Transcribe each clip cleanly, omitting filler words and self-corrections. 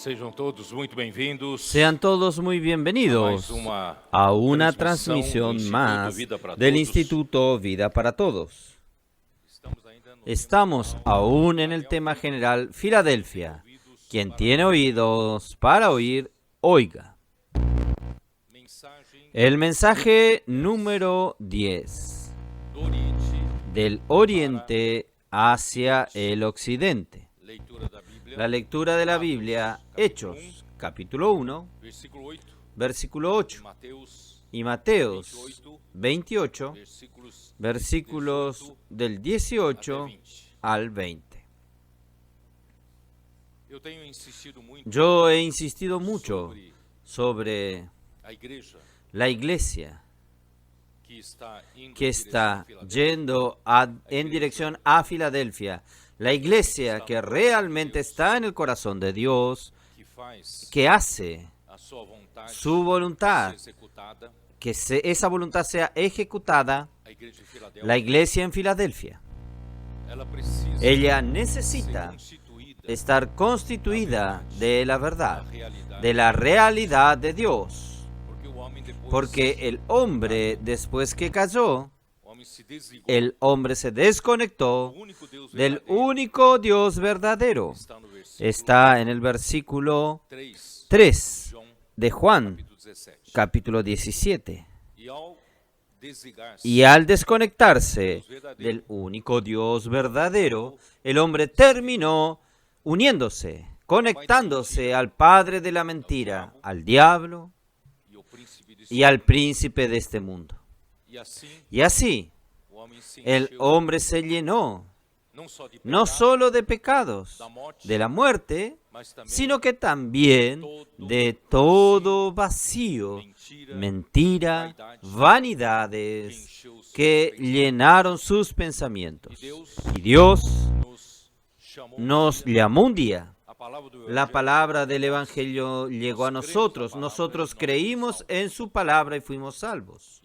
Sejam todos muito bem-vindos. Sean todos muy bienvenidos a una transmisión más del Instituto Vida para Todos. Estamos aún en el tema general Filadelfia. Quien tiene oídos para oír, oiga. El mensaje número 10. Del oriente hacia el occidente. La lectura de la Biblia, Hechos, capítulo 1, versículo 8, y Mateos 28, versículos del 18 al 20. Yo he insistido mucho sobre la iglesia que está yendo en dirección a Filadelfia. La iglesia que realmente está en el corazón de Dios, que hace su voluntad, que esa voluntad sea ejecutada, la iglesia en Filadelfia. Ella necesita estar constituida de la verdad, de la realidad de Dios, porque el hombre, después que cayó, el hombre se desconectó del único Dios verdadero. Está en el versículo 3 de Juan, capítulo 17. Y al desconectarse del único Dios verdadero, el hombre terminó uniéndose, conectándose al padre de la mentira, al diablo y al príncipe de este mundo. Y así, el hombre se llenó no solo de pecados, de la muerte, sino que también de todo vacío, mentira, vanidades que llenaron sus pensamientos. Y Dios nos llamó un día. La palabra del Evangelio llegó a nosotros. Nosotros creímos en su palabra y fuimos salvos.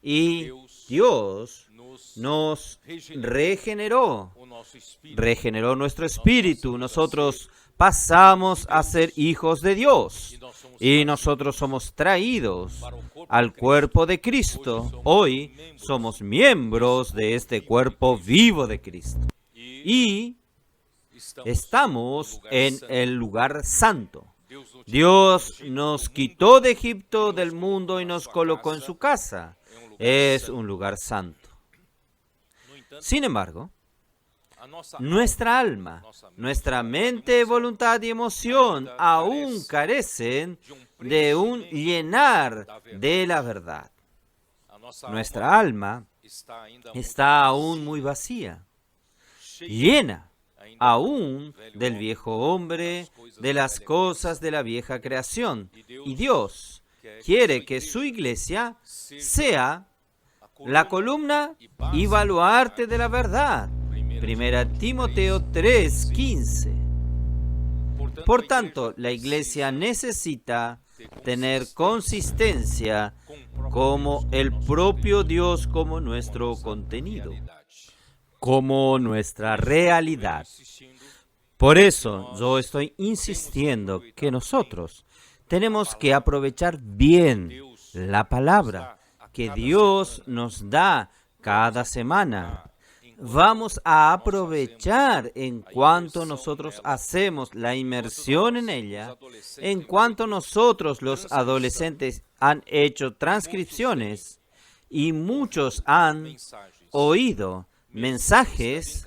Y Dios nos regeneró nuestro espíritu. Nosotros pasamos a ser hijos de Dios y nosotros somos traídos al cuerpo de Cristo. Hoy somos miembros de este cuerpo vivo de Cristo y estamos en el lugar santo. Dios nos quitó de Egipto, del mundo, y nos colocó en su casa. Es un lugar santo. Sin embargo, nuestra alma, nuestra mente, voluntad y emoción aún carecen de un llenar de la verdad. Nuestra alma está aún muy vacía, llena aún del viejo hombre, de las cosas de la vieja creación. Y Dios quiere que su iglesia sea la columna y baluarte de la verdad. Primera Timoteo 3:15. Por tanto, la iglesia necesita tener consistencia como el propio Dios, como nuestro contenido, como nuestra realidad. Por eso yo estoy insistiendo que nosotros tenemos que aprovechar bien la palabra que Dios nos da cada semana. Vamos a aprovechar en cuanto nosotros hacemos la inmersión en ella, en cuanto nosotros los adolescentes han hecho transcripciones y muchos han oído mensajes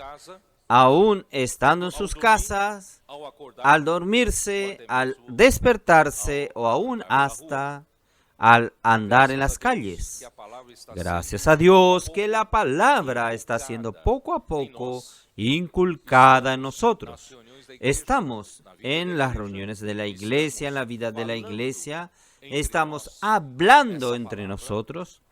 aún estando en sus casas, al dormirse, al despertarse o aún hasta al andar en las calles. Gracias a Dios que la palabra está siendo poco a poco inculcada en nosotros. Estamos en las reuniones de la iglesia, en la vida de la iglesia, estamos hablando entre nosotros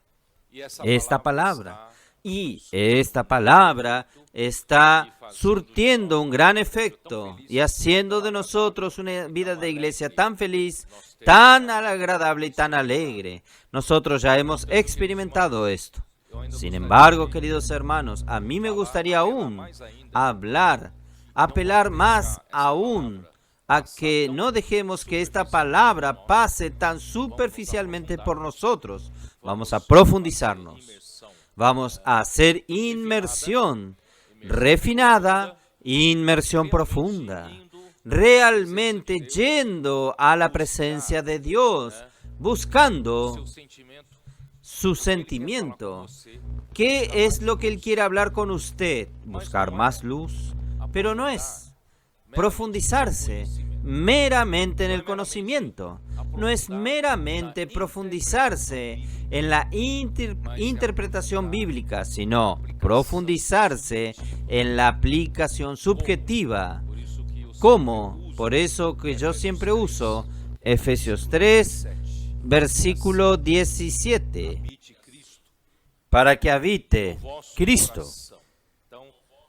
esta palabra. Y esta palabra está surtiendo un gran efecto y haciendo de nosotros una vida de iglesia tan feliz, tan agradable y tan alegre. Nosotros ya hemos experimentado esto. Sin embargo, queridos hermanos, a mí me gustaría aún apelar más aún a que no dejemos que esta palabra pase tan superficialmente por nosotros. Vamos a profundizarnos. Vamos a hacer inmersión refinada, inmersión profunda. Realmente yendo a la presencia de Dios, buscando su sentimiento. ¿Qué es lo que Él quiere hablar con usted? Buscar más luz, pero no es profundizarse meramente en el conocimiento. No es meramente profundizarse en la interpretación bíblica, sino profundizarse en la aplicación subjetiva. ¿Cómo? Por eso que yo siempre uso Efesios 3, versículo 17. Para que habite Cristo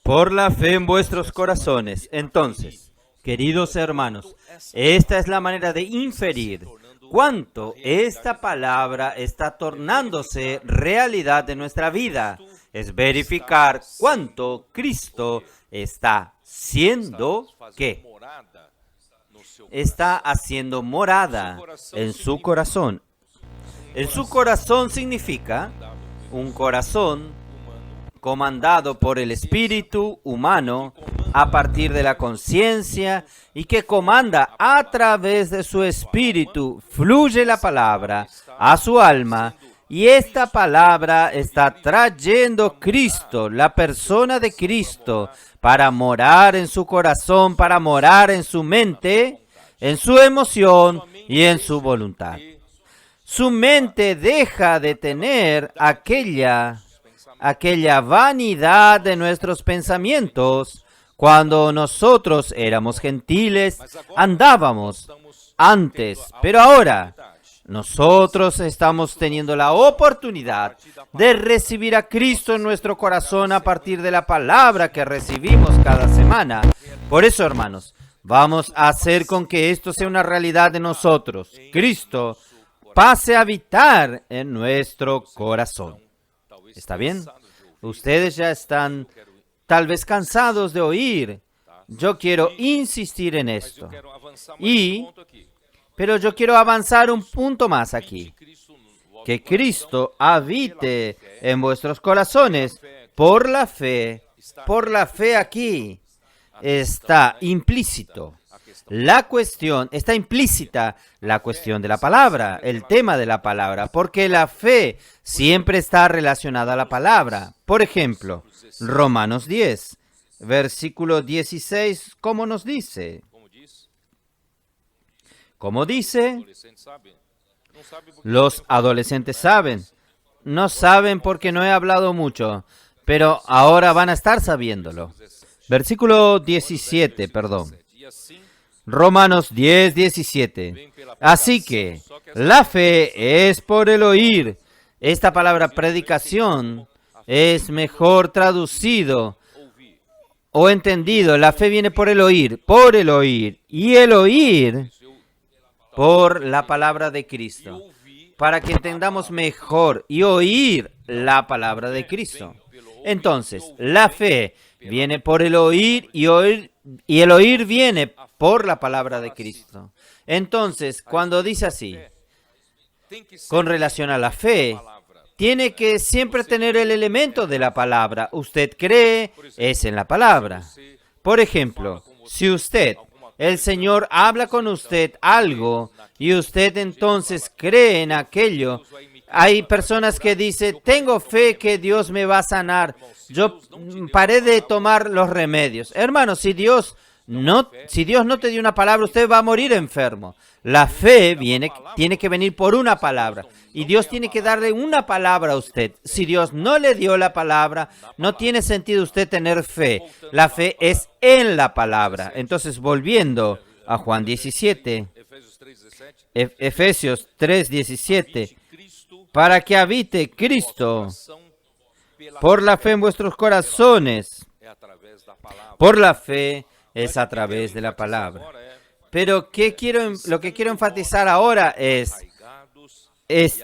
por la fe en vuestros corazones. Entonces, queridos hermanos, esta es la manera de inferir cuánto esta palabra está tornándose realidad de nuestra vida. Es verificar cuánto Cristo está siendo, ¿qué? Está haciendo morada en su corazón. En su corazón significa un corazón comandado por el espíritu humano a partir de la conciencia y que comanda a través de su espíritu. Fluye la palabra a su alma y esta palabra está trayendo Cristo, la persona de Cristo, para morar en su corazón, para morar en su mente, en su emoción y en su voluntad. Su mente deja de tener aquella vanidad de nuestros pensamientos. Cuando nosotros éramos gentiles, andábamos antes, pero ahora nosotros estamos teniendo la oportunidad de recibir a Cristo en nuestro corazón a partir de la palabra que recibimos cada semana. Por eso, hermanos, vamos a hacer con que esto sea una realidad de nosotros. Cristo pase a habitar en nuestro corazón. ¿Está bien? Ustedes ya están tal vez cansados de oír. Yo quiero insistir en esto. Pero yo quiero avanzar un punto más aquí. Que Cristo habite en vuestros corazones por la fe. Por la fe aquí está implícito. La cuestión, está implícita la cuestión de la palabra, el tema de la palabra, porque la fe siempre está relacionada a la palabra. Por ejemplo, Romanos 10, versículo 16, ¿cómo nos dice? ¿Cómo dice? Los adolescentes saben. No saben porque no he hablado mucho, pero ahora van a estar sabiéndolo. Versículo 17, perdón. Romanos 10, 17. Así que la fe es por el oír. Esta palabra predicación es mejor traducido o entendido. La fe viene por el oír, y el oír por la palabra de Cristo, para que entendamos mejor y oír la palabra de Cristo. Entonces, la fe viene por el oír y el oír viene por la palabra de Cristo. Entonces, cuando dice así, con relación a la fe, tiene que siempre tener el elemento de la palabra. Usted cree, es en la palabra. Por ejemplo, si el Señor habla con usted algo y usted entonces cree en aquello, hay personas que dicen, tengo fe que Dios me va a sanar. Yo paré de tomar los remedios. Hermano, si Dios no te dio una palabra, usted va a morir enfermo. La fe tiene que venir por una palabra. Y Dios tiene que darle una palabra a usted. Si Dios no le dio la palabra, no tiene sentido usted tener fe. La fe es en la palabra. Entonces, volviendo a Juan 17, Efesios 3, 17, para que habite Cristo por la fe en vuestros corazones. Por la fe es a través de la palabra. Pero lo que quiero enfatizar ahora es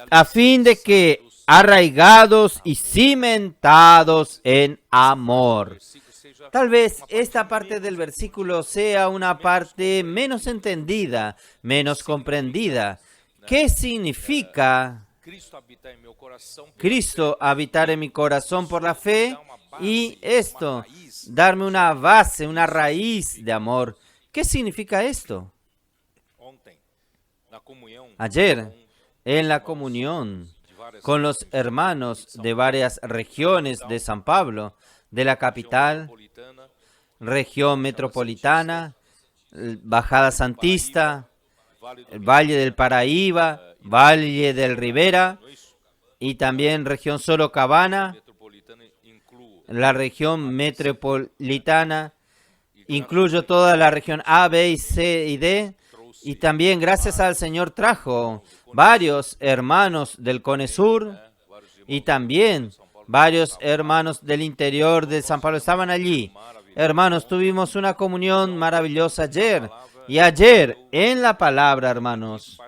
a fin de que arraigados y cimentados en amor. Tal vez esta parte del versículo sea una parte menos entendida, menos comprendida. ¿Qué significa Cristo habitar en mi corazón por la fe? Y esto, darme una base, una raíz de amor. ¿Qué significa esto? Ayer, en la comunión con los hermanos de varias regiones de San Pablo, de la capital, región metropolitana, Bajada Santista, el Valle del Paraíba, Valle del Ribera y también región Sorocabana, la región metropolitana, incluyo toda la región A, B, C y D, y también gracias al Señor trajo varios hermanos del Cone Sur y también varios hermanos del interior de San Pablo estaban allí. Hermanos, tuvimos una comunión maravillosa ayer. Y ayer, en la palabra, hermanos,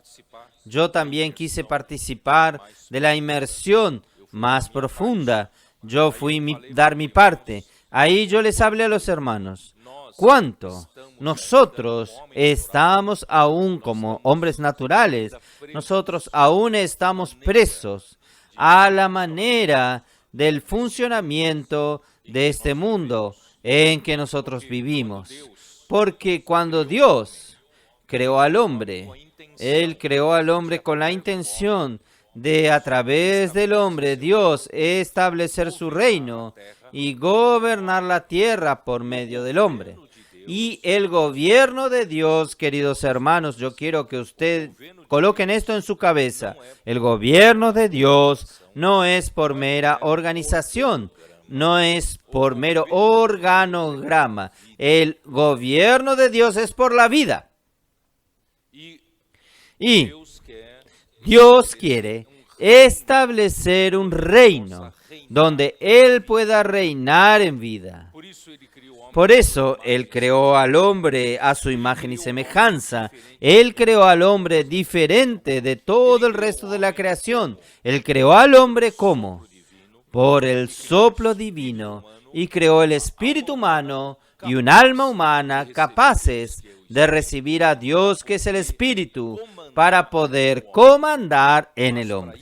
yo también quise participar de la inmersión más profunda. Yo fui dar mi parte. Ahí yo les hablé a los hermanos. ¿Cuánto? Nosotros estamos aún como hombres naturales. Nosotros aún estamos presos a la manera del funcionamiento de este mundo en que nosotros vivimos. Porque cuando Dios creó al hombre, Él creó al hombre con la intención de, a través del hombre, Dios establecer su reino y gobernar la tierra por medio del hombre. Y el gobierno de Dios, queridos hermanos, yo quiero que usted coloquen esto en su cabeza. El gobierno de Dios no es por mera organización, no es por mero organograma. El gobierno de Dios es por la vida. Y Dios quiere establecer un reino donde Él pueda reinar en vida. Por eso Él creó al hombre a su imagen y semejanza. Él creó al hombre diferente de todo el resto de la creación. Él creó al hombre ¿cómo? Por el soplo divino, y creó el espíritu humano y un alma humana capaces de recibir a Dios, que es el espíritu, para poder comandar en el hombre.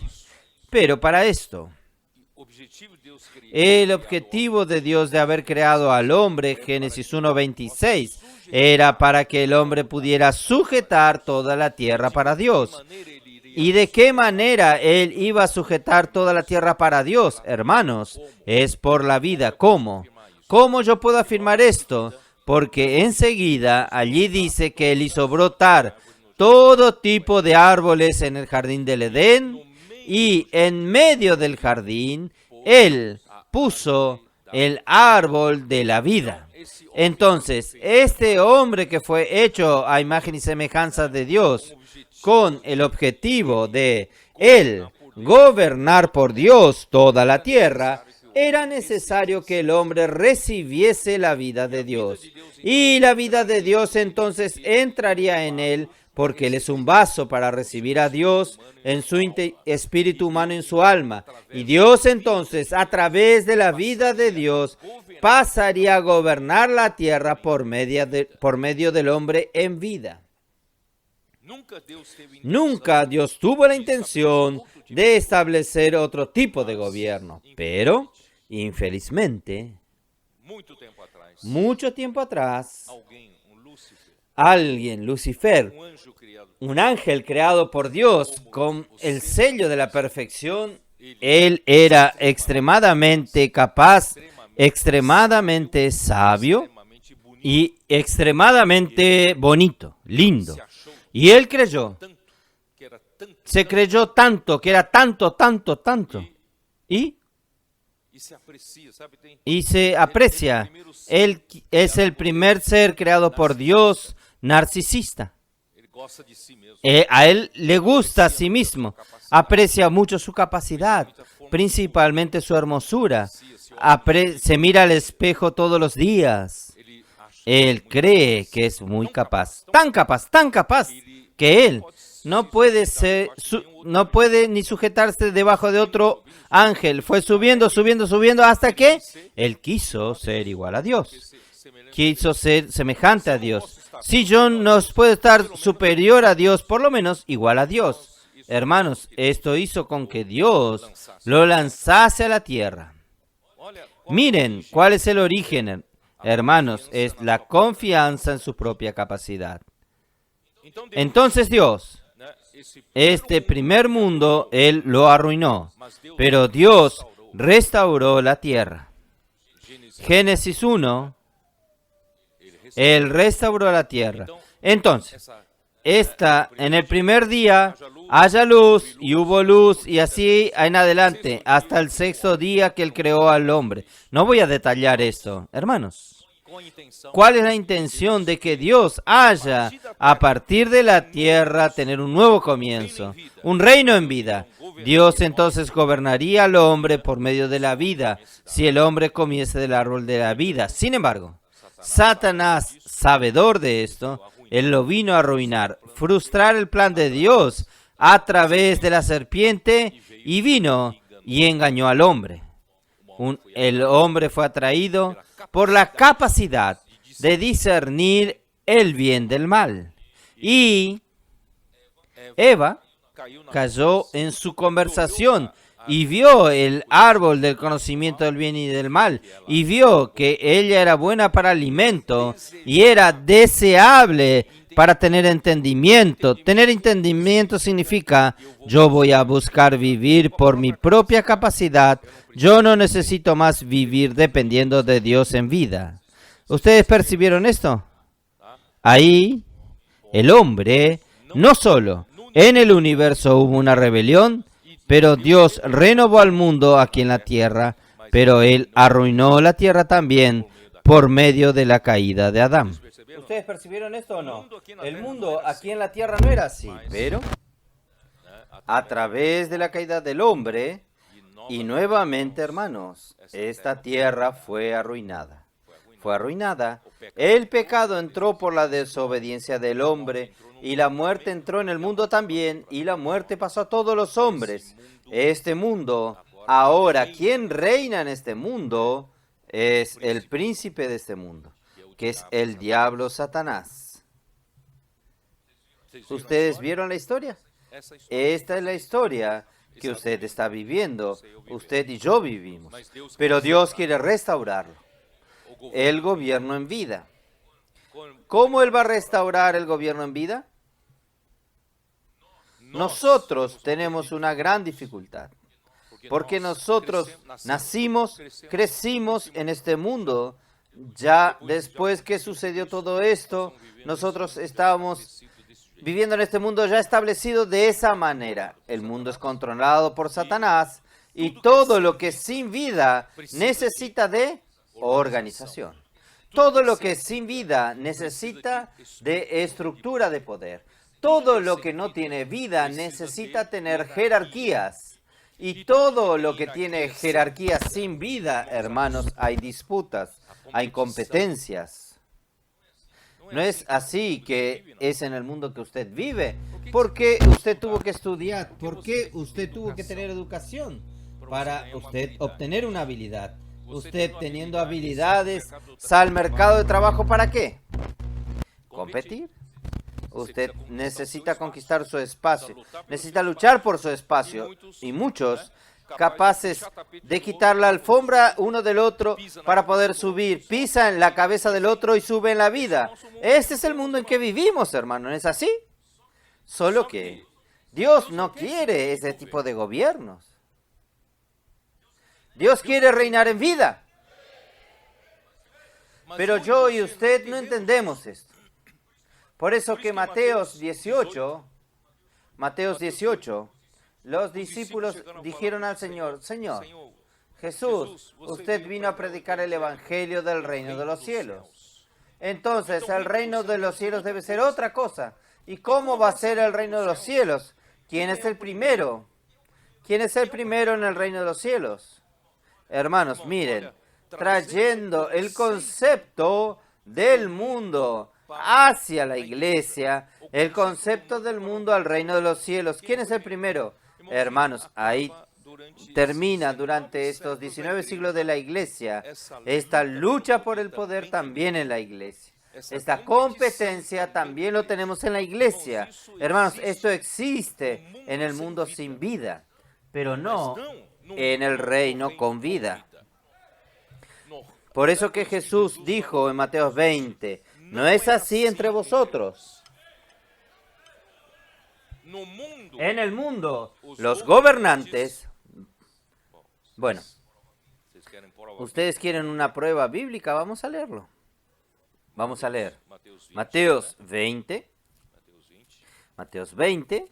Pero para esto, el objetivo de Dios de haber creado al hombre, Génesis 1:26, era para que el hombre pudiera sujetar toda la tierra para Dios. ¿Y de qué manera Él iba a sujetar toda la tierra para Dios? Hermanos, es por la vida. ¿Cómo? ¿Cómo yo puedo afirmar esto? Porque enseguida allí dice que Él hizo brotar todo tipo de árboles en el jardín del Edén, y en medio del jardín Él puso el árbol de la vida. Entonces, este hombre que fue hecho a imagen y semejanza de Dios, con el objetivo de Él gobernar por Dios toda la tierra, era necesario que el hombre recibiese la vida de Dios. Y la vida de Dios entonces entraría en él, porque él es un vaso para recibir a Dios en su espíritu humano, en su alma. Y Dios entonces, a través de la vida de Dios, pasaría a gobernar la tierra por medio del hombre en vida. Nunca Dios tuvo la intención de establecer otro tipo de gobierno, pero, infelizmente, mucho tiempo atrás, alguien, Lucifer, un ángel creado por Dios con el sello de la perfección, él era extremadamente capaz, extremadamente sabio y extremadamente bonito, lindo. Y él se creyó tanto, que era tanto, y se aprecia. Él es el primer ser creado por Dios narcisista. A él le gusta a sí mismo, aprecia mucho su capacidad, principalmente su hermosura. Se mira al espejo todos los días. Él cree que es muy capaz, tan capaz, que él no puede no puede ni sujetarse debajo de otro ángel. Fue subiendo, subiendo, subiendo hasta que él quiso ser igual a Dios. Quiso ser semejante a Dios. Si yo no puedo estar superior a Dios, por lo menos igual a Dios. Hermanos, esto hizo con que Dios lo lanzase a la tierra. Miren, ¿cuál es el origen, hermanos? Es la confianza en su propia capacidad. Entonces Dios, este primer mundo, Él lo arruinó, pero Dios restauró la tierra. Génesis 1, Él restauró la tierra. Entonces, en el primer día haya luz y hubo luz y así en adelante hasta el sexto día que Él creó al hombre. No voy a detallar esto, hermanos. ¿Cuál es la intención de que Dios haya, a partir de la tierra, tener un nuevo comienzo, un reino en vida? Dios entonces gobernaría al hombre por medio de la vida, si el hombre comiese del árbol de la vida. Sin embargo, Satanás, sabedor de esto, él lo vino a arruinar, frustrar el plan de Dios a través de la serpiente y vino y engañó al hombre. El hombre fue atraído por la capacidad de discernir el bien del mal. Y Eva cayó en su conversación y vio el árbol del conocimiento del bien y del mal y vio que ella era buena para alimento y era deseable para tener entendimiento. Tener entendimiento significa yo voy a buscar vivir por mi propia capacidad. Yo no necesito más vivir dependiendo de Dios en vida. ¿Ustedes percibieron esto? Ahí, el hombre, no solo en el universo hubo una rebelión, pero Dios renovó al mundo aquí en la tierra, pero Él arruinó la tierra también por medio de la caída de Adán. ¿Ustedes percibieron esto o no? El mundo aquí en la tierra no era así, pero a través de la caída del hombre, y nuevamente, hermanos, esta tierra fue arruinada. Fue arruinada. El pecado entró por la desobediencia del hombre y la muerte entró en el mundo también y la muerte pasó a todos los hombres. Este mundo, ahora, ¿quién reina en este mundo? Es el príncipe de este mundo, que es el diablo Satanás. ¿Ustedes vieron la historia? Esta es la historia que usted está viviendo, usted y yo vivimos. Pero Dios quiere restaurarlo. El gobierno en vida. ¿Cómo Él va a restaurar el gobierno en vida? Nosotros tenemos una gran dificultad, porque nosotros nacimos, crecimos en este mundo. Ya después que sucedió todo esto, nosotros estábamos viviendo en este mundo ya establecido de esa manera. El mundo es controlado por Satanás y todo lo que es sin vida necesita de organización. Todo lo que es sin vida necesita de estructura de poder. Todo lo que no tiene vida necesita tener jerarquías. Y todo lo que tiene jerarquías sin vida, hermanos, hay disputas, hay competencias. No es así que es en el mundo que usted vive. ¿Por qué usted tuvo que estudiar? ¿Por qué usted tuvo que tener educación? Para usted obtener una habilidad. Usted teniendo habilidades, sale al mercado de trabajo ¿para qué? Competir. Usted necesita conquistar su espacio, necesita luchar por su espacio. Y muchos capaces de quitar la alfombra uno del otro para poder subir, pisan la cabeza del otro y suben la vida. Este es el mundo en que vivimos, hermano, ¿no es así? Solo que Dios no quiere ese tipo de gobiernos. Dios quiere reinar en vida. Pero yo y usted no entendemos esto. Por eso que Mateos 18, los discípulos dijeron al Señor, Señor, Jesús, usted vino a predicar el evangelio del reino de los cielos. Entonces, el reino de los cielos debe ser otra cosa. ¿Y cómo va a ser el reino de los cielos? ¿Quién es el primero? ¿Quién es el primero en el reino de los cielos? Hermanos, miren, trayendo el concepto del mundo hacia la iglesia, El concepto del mundo al reino de los cielos. ¿Quién es el primero? Hermanos, ahí termina durante estos 19 siglos de la iglesia esta lucha por el poder también en la iglesia. Esta competencia también lo tenemos en la iglesia. Hermanos, esto existe en el mundo sin vida, pero no en el reino con vida. Por eso que Jesús dijo en Mateo 20, no es así entre vosotros. En el mundo, los gobernantes, bueno, ustedes quieren una prueba bíblica, vamos a leerlo. Vamos a leer Mateos 20. Mateos 20.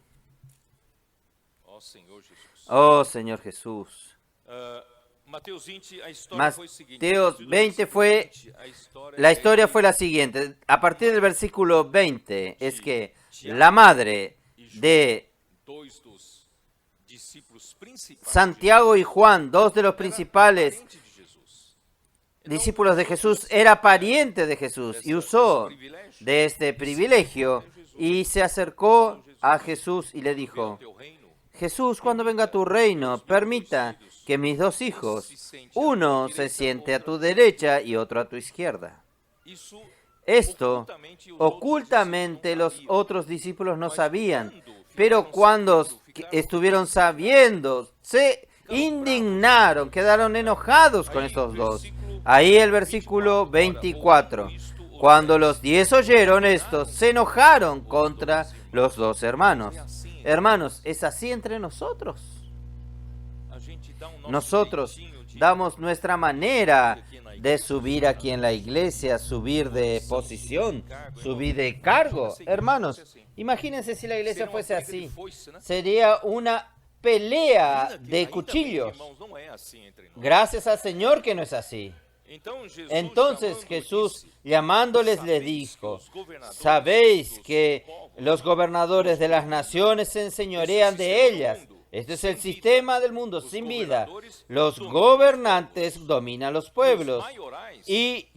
Oh Señor Jesús. Mateos 20 fue, la historia fue la siguiente. A partir del versículo 20 es que la madre de Santiago y Juan, dos de los principales discípulos de Jesús, era pariente de Jesús y usó de este privilegio y se acercó a Jesús y le dijo, Jesús, cuando venga tu reino, permita que mis dos hijos, uno se siente a tu derecha y otro a tu izquierda. Esto ocultamente los otros discípulos no sabían, pero cuando estuvieron sabiendo, se indignaron, quedaron enojados con estos dos. Ahí el versículo 24. Cuando los 10 oyeron esto, se enojaron contra los dos hermanos. Hermanos, ¿es así entre nosotros? Nosotros damos nuestra manera de subir aquí en la iglesia, subir de posición, subir de cargo. Hermanos, imagínense si la iglesia fuese así. Sería una pelea de cuchillos. Gracias al Señor que no es así. Entonces Jesús, llamándoles, les dijo, ¿sabéis que los gobernadores de las naciones se enseñorean de ellas? Este es el sistema del mundo sin vida. Los gobernantes dominan los pueblos y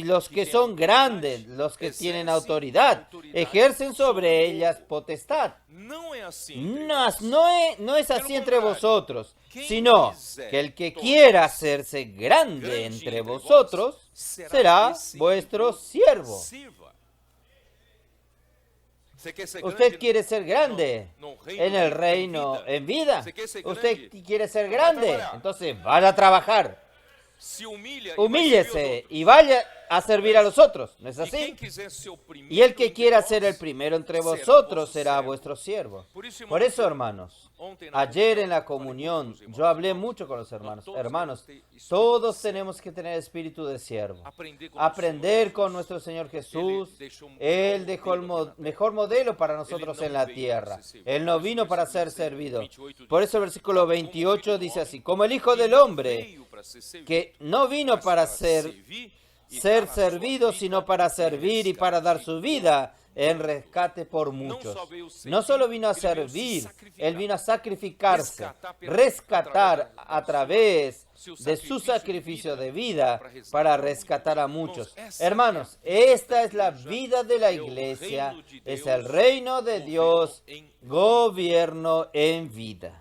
los que son grandes, los que tienen autoridad, ejercen sobre ellas potestad. No es así entre vosotros, sino que el que quiera hacerse grande entre vosotros será vuestro siervo. Usted quiere ser grande en el reino en vida. Usted quiere ser grande, entonces vaya a trabajar. Humíllese y vaya a servir a los otros, ¿no es así? Y el que quiera ser el primero entre vosotros será vuestro siervo. Por eso, hermanos, ayer en la comunión yo hablé mucho con los hermanos. Hermanos, todos tenemos que tener espíritu de siervo. Aprender con nuestro Señor Jesús. Él dejó el mejor modelo para nosotros en la tierra. Él no vino para ser servido. Por eso el versículo 28 dice así, como el Hijo del Hombre, que no vino para ser servido, sino para servir y para dar su vida en rescate por muchos. No solo vino a servir, Él vino a sacrificarse, rescatar a través de su sacrificio de vida para rescatar a muchos. Hermanos, esta es la vida de la iglesia, es el reino de Dios, gobierno en vida.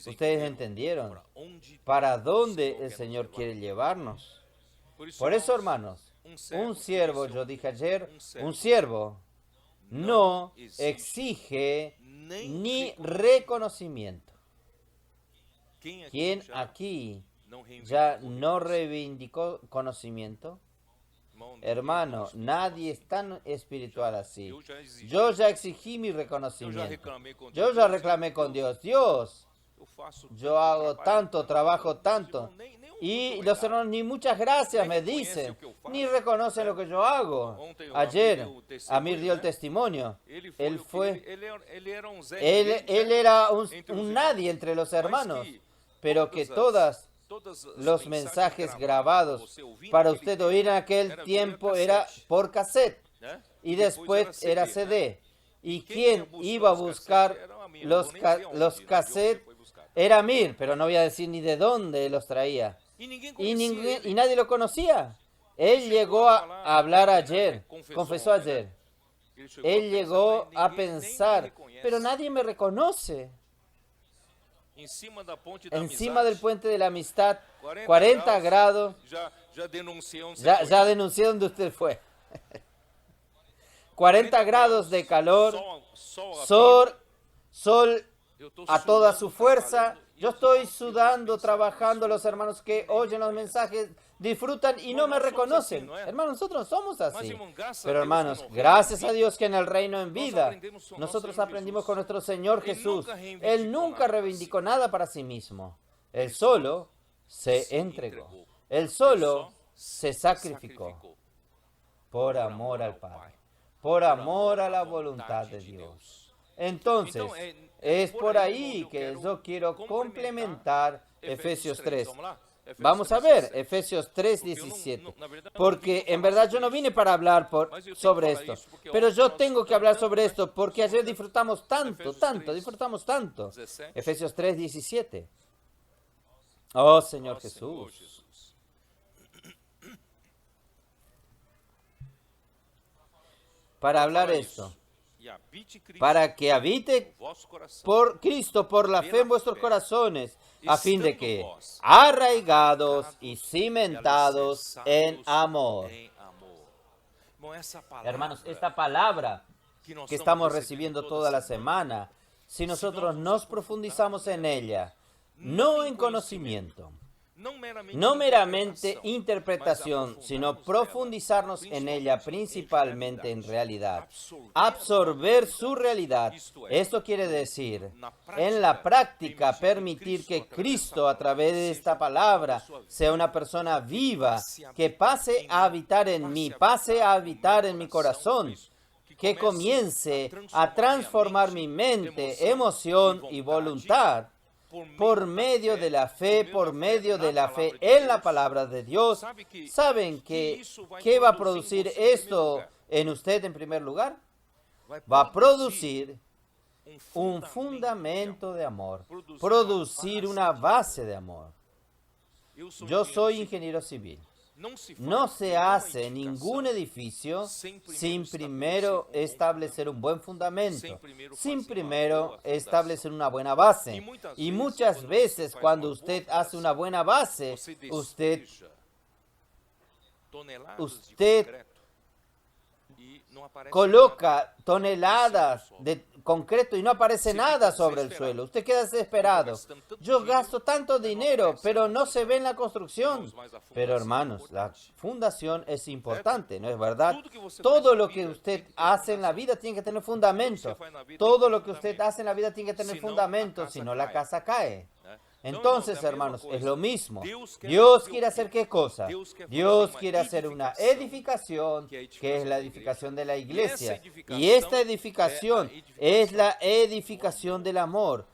Ustedes entendieron para dónde el Señor quiere llevarnos. Por eso, hermanos, un siervo, yo dije ayer, un siervo no exige ni reconocimiento. ¿Quién aquí ya no reivindicó conocimiento? Hermano, nadie es tan espiritual así. Yo ya exigí mi reconocimiento. Yo ya reclamé con Dios. Dios, yo hago tanto, trabajo tanto. Y los hermanos ni muchas gracias me dicen, ni reconocen lo que yo hago. Ayer, Amir dio el testimonio. Él era un nadie entre los hermanos, pero que todos los mensajes grabados para usted oír en aquel tiempo era por cassette y después era CD. ¿Y quién iba a buscar los cassettes? Era Amir, pero no voy a decir ni de dónde los traía. Y nadie lo conocía. Él llegó a hablar ayer, confesó ayer. Él llegó a pensar, pero nadie me reconoce. Encima del puente de la amistad, 40 grados, ya denuncié donde usted fue. 40 grados de calor, sol a toda su fuerza. Yo estoy sudando, trabajando. Los hermanos que oyen los mensajes disfrutan y no me reconocen. Hermanos, nosotros no somos así. Pero hermanos, gracias a Dios que en el reino en vida, nosotros aprendimos con nuestro Señor Jesús. Él nunca reivindicó nada para sí mismo. Él solo se entregó. Él solo se sacrificó por amor al Padre, por amor a la voluntad de Dios. Entonces, es por ahí que yo quiero complementar Efesios 3. Vamos a ver Efesios 3:17, porque en verdad yo no vine para hablar sobre esto, pero yo tengo que hablar sobre esto porque ayer disfrutamos tanto. Efesios 3:17. Oh Señor Jesús. Para hablar esto, para que habite por Cristo, por la fe en vuestros corazones, a fin de que, arraigados y cimentados en amor. Hermanos, esta palabra que estamos recibiendo toda la semana, si nosotros nos profundizamos en ella, no en conocimiento, no meramente interpretación, sino profundizarnos en ella principalmente en realidad. Absorber su realidad. Esto quiere decir, en la práctica, permitir que Cristo, a través de esta palabra, sea una persona viva, que pase a habitar en mí, pase a habitar en mi corazón, que comience a transformar mi mente, emoción y voluntad, por medio de la fe en la palabra de Dios. ¿Saben qué va a producir esto en usted en primer lugar? Va a producir un fundamento de amor, producir una base de amor. Yo soy ingeniero civil. No se hace ningún edificio sin primero establecer un buen fundamento, sin primero establecer una buena base. Y muchas veces cuando usted hace una buena base, usted coloca toneladas de concreto y no aparece nada sobre el suelo. Usted queda desesperado. Yo gasto tanto dinero, pero no se ve en la construcción. Pero hermanos, la fundación es importante, ¿no es verdad? Todo lo que usted hace en la vida tiene que tener fundamento. Todo lo que usted hace en la vida tiene que tener fundamento, si no la casa cae. Entonces, hermanos, es lo mismo. Dios quiere hacer ¿qué cosa? Dios quiere hacer una edificación, que es la edificación de la iglesia. Y esta edificación es la edificación del amor,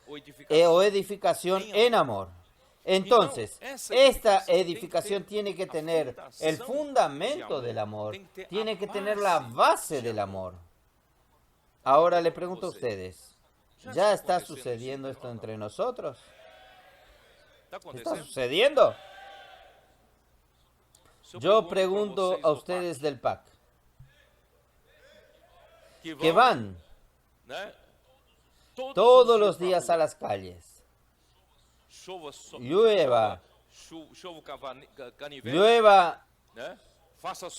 o edificación en amor. Entonces, esta edificación tiene que tener el fundamento del amor, tiene que tener la base del amor. Ahora le pregunto a ustedes, ¿ya está sucediendo esto entre nosotros? ¿Qué está sucediendo? Yo pregunto a ustedes del PAC, que van todos los días a las calles, llueva,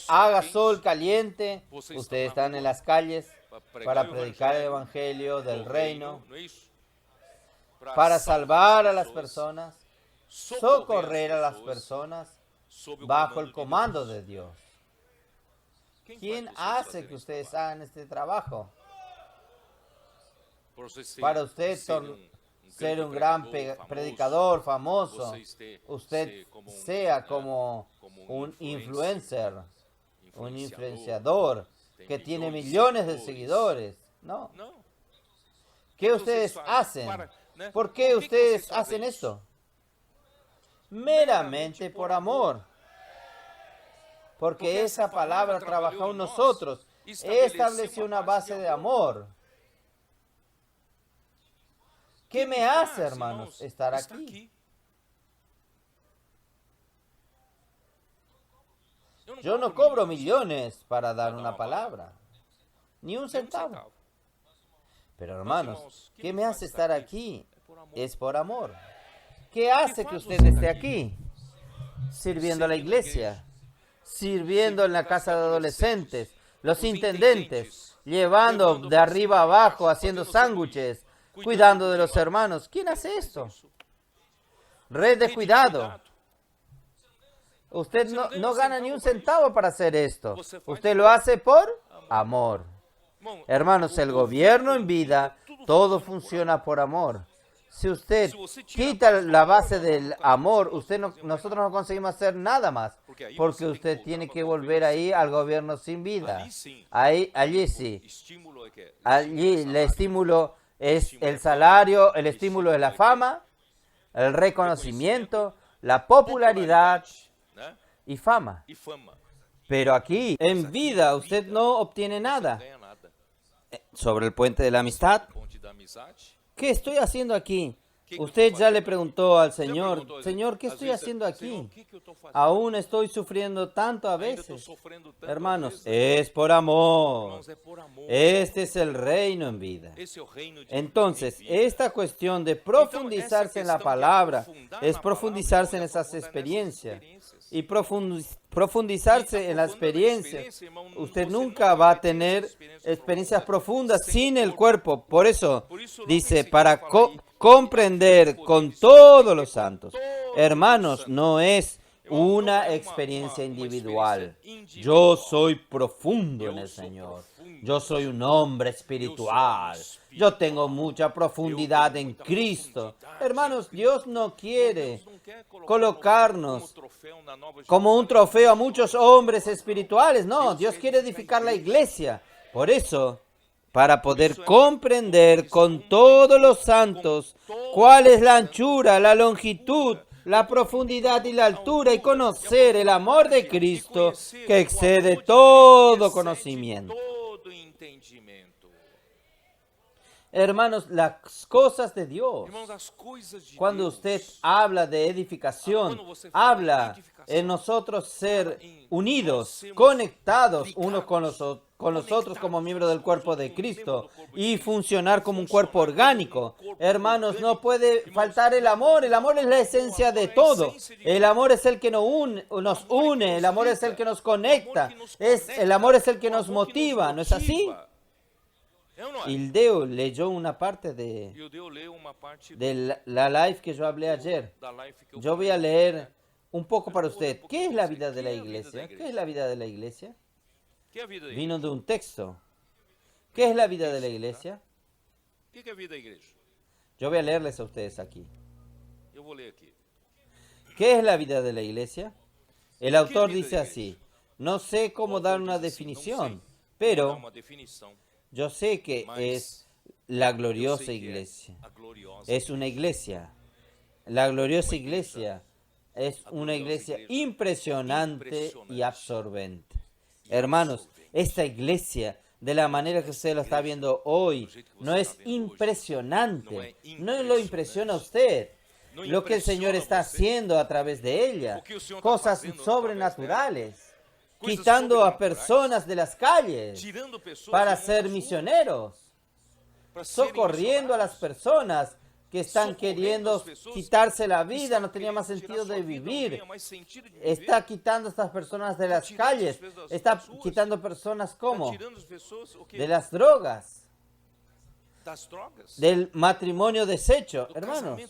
haga sol caliente, ustedes están en las calles para predicar el evangelio del reino, para salvar a las personas, socorrer a las personas bajo el comando de Dios. ¿Quién hace que ustedes hagan este trabajo? Para usted ser un gran predicador famoso, usted sea como un influencer, un influenciador que tiene millones de seguidores. No. ¿Qué ustedes hacen? ¿Por qué ustedes hacen esto? Meramente por amor. Porque esa palabra trabajó en nosotros, estableció una base de amor. ¿Qué me hace, hermanos, estar aquí? Yo no cobro millones para dar una palabra, ni un centavo. Pero hermanos, ¿qué me hace estar aquí? Es por amor. ¿Qué hace que usted esté aquí? Sirviendo a la iglesia, sirviendo en la casa de adolescentes, los intendentes, llevando de arriba a abajo, haciendo sándwiches, cuidando de los hermanos. ¿Quién hace esto? Red de cuidado. Usted no gana ni un centavo para hacer esto. Usted lo hace por amor. Hermanos, el gobierno en vida, todo funciona por amor. Si usted quita la base del amor, nosotros no conseguimos hacer nada más, porque usted tiene que volver ahí al gobierno sin vida. Allí sí. Allí el estímulo es el salario, el estímulo es la fama, el reconocimiento, la popularidad y fama. Pero aquí, en vida, usted no obtiene nada. Sobre el puente de la amistad, ¿qué estoy haciendo aquí? Usted ya le preguntó al Señor, Señor, ¿qué estoy haciendo aquí? Aún estoy sufriendo tanto a veces. Hermanos, es por amor. Este es el reino en vida. Entonces, esta cuestión de profundizarse en la palabra es profundizarse en esas experiencias. Y profundizarse en la experiencia. Usted nunca va a tener experiencias profundas sin el cuerpo. Por eso dice, para comprender con todos los santos. Hermanos, no es una experiencia individual. Yo soy profundo en el Señor. Yo soy un hombre espiritual. Yo tengo mucha profundidad en Cristo. Hermanos, Dios no quiere colocarnos como un trofeo a muchos hombres espirituales. No, Dios quiere edificar la iglesia. Por eso, para poder comprender con todos los santos cuál es la anchura, la longitud, la profundidad y la altura, y conocer el amor de Cristo que excede todo conocimiento. Hermanos, las cosas de Dios, cuando usted habla de edificación, habla en nosotros ser unidos, conectados unos con los otros como miembros del cuerpo de Cristo y funcionar como un cuerpo orgánico. Hermanos, no puede faltar el amor. El amor es la esencia de todo. El amor es el que nos une, el amor es el que nos conecta, el amor es el que nos motiva, ¿no es así? Ildeo leyó una parte de la live que yo hablé ayer. Yo voy a leer un poco para usted. ¿Qué es la vida de la iglesia? ¿Qué es la vida de la iglesia? Vino de un texto. ¿Qué es la vida de la iglesia? Yo voy a leerles a ustedes aquí. ¿Qué es la vida de la iglesia? El autor dice así: no sé cómo dar una definición, pero yo sé que es la gloriosa iglesia. Es una iglesia. La gloriosa iglesia es una iglesia impresionante y absorbente. Hermanos, esta iglesia, de la manera que usted lo está viendo hoy, no es impresionante. No lo impresiona a usted lo que el Señor está haciendo a través de ella. Cosas sobrenaturales. Quitando a personas de las calles para ser misioneros, socorriendo a las personas que están queriendo quitarse la vida, no tenía más sentido de vivir. Está quitando a estas personas de las calles, está quitando personas ¿cómo? De las drogas, del matrimonio deshecho. Hermanos,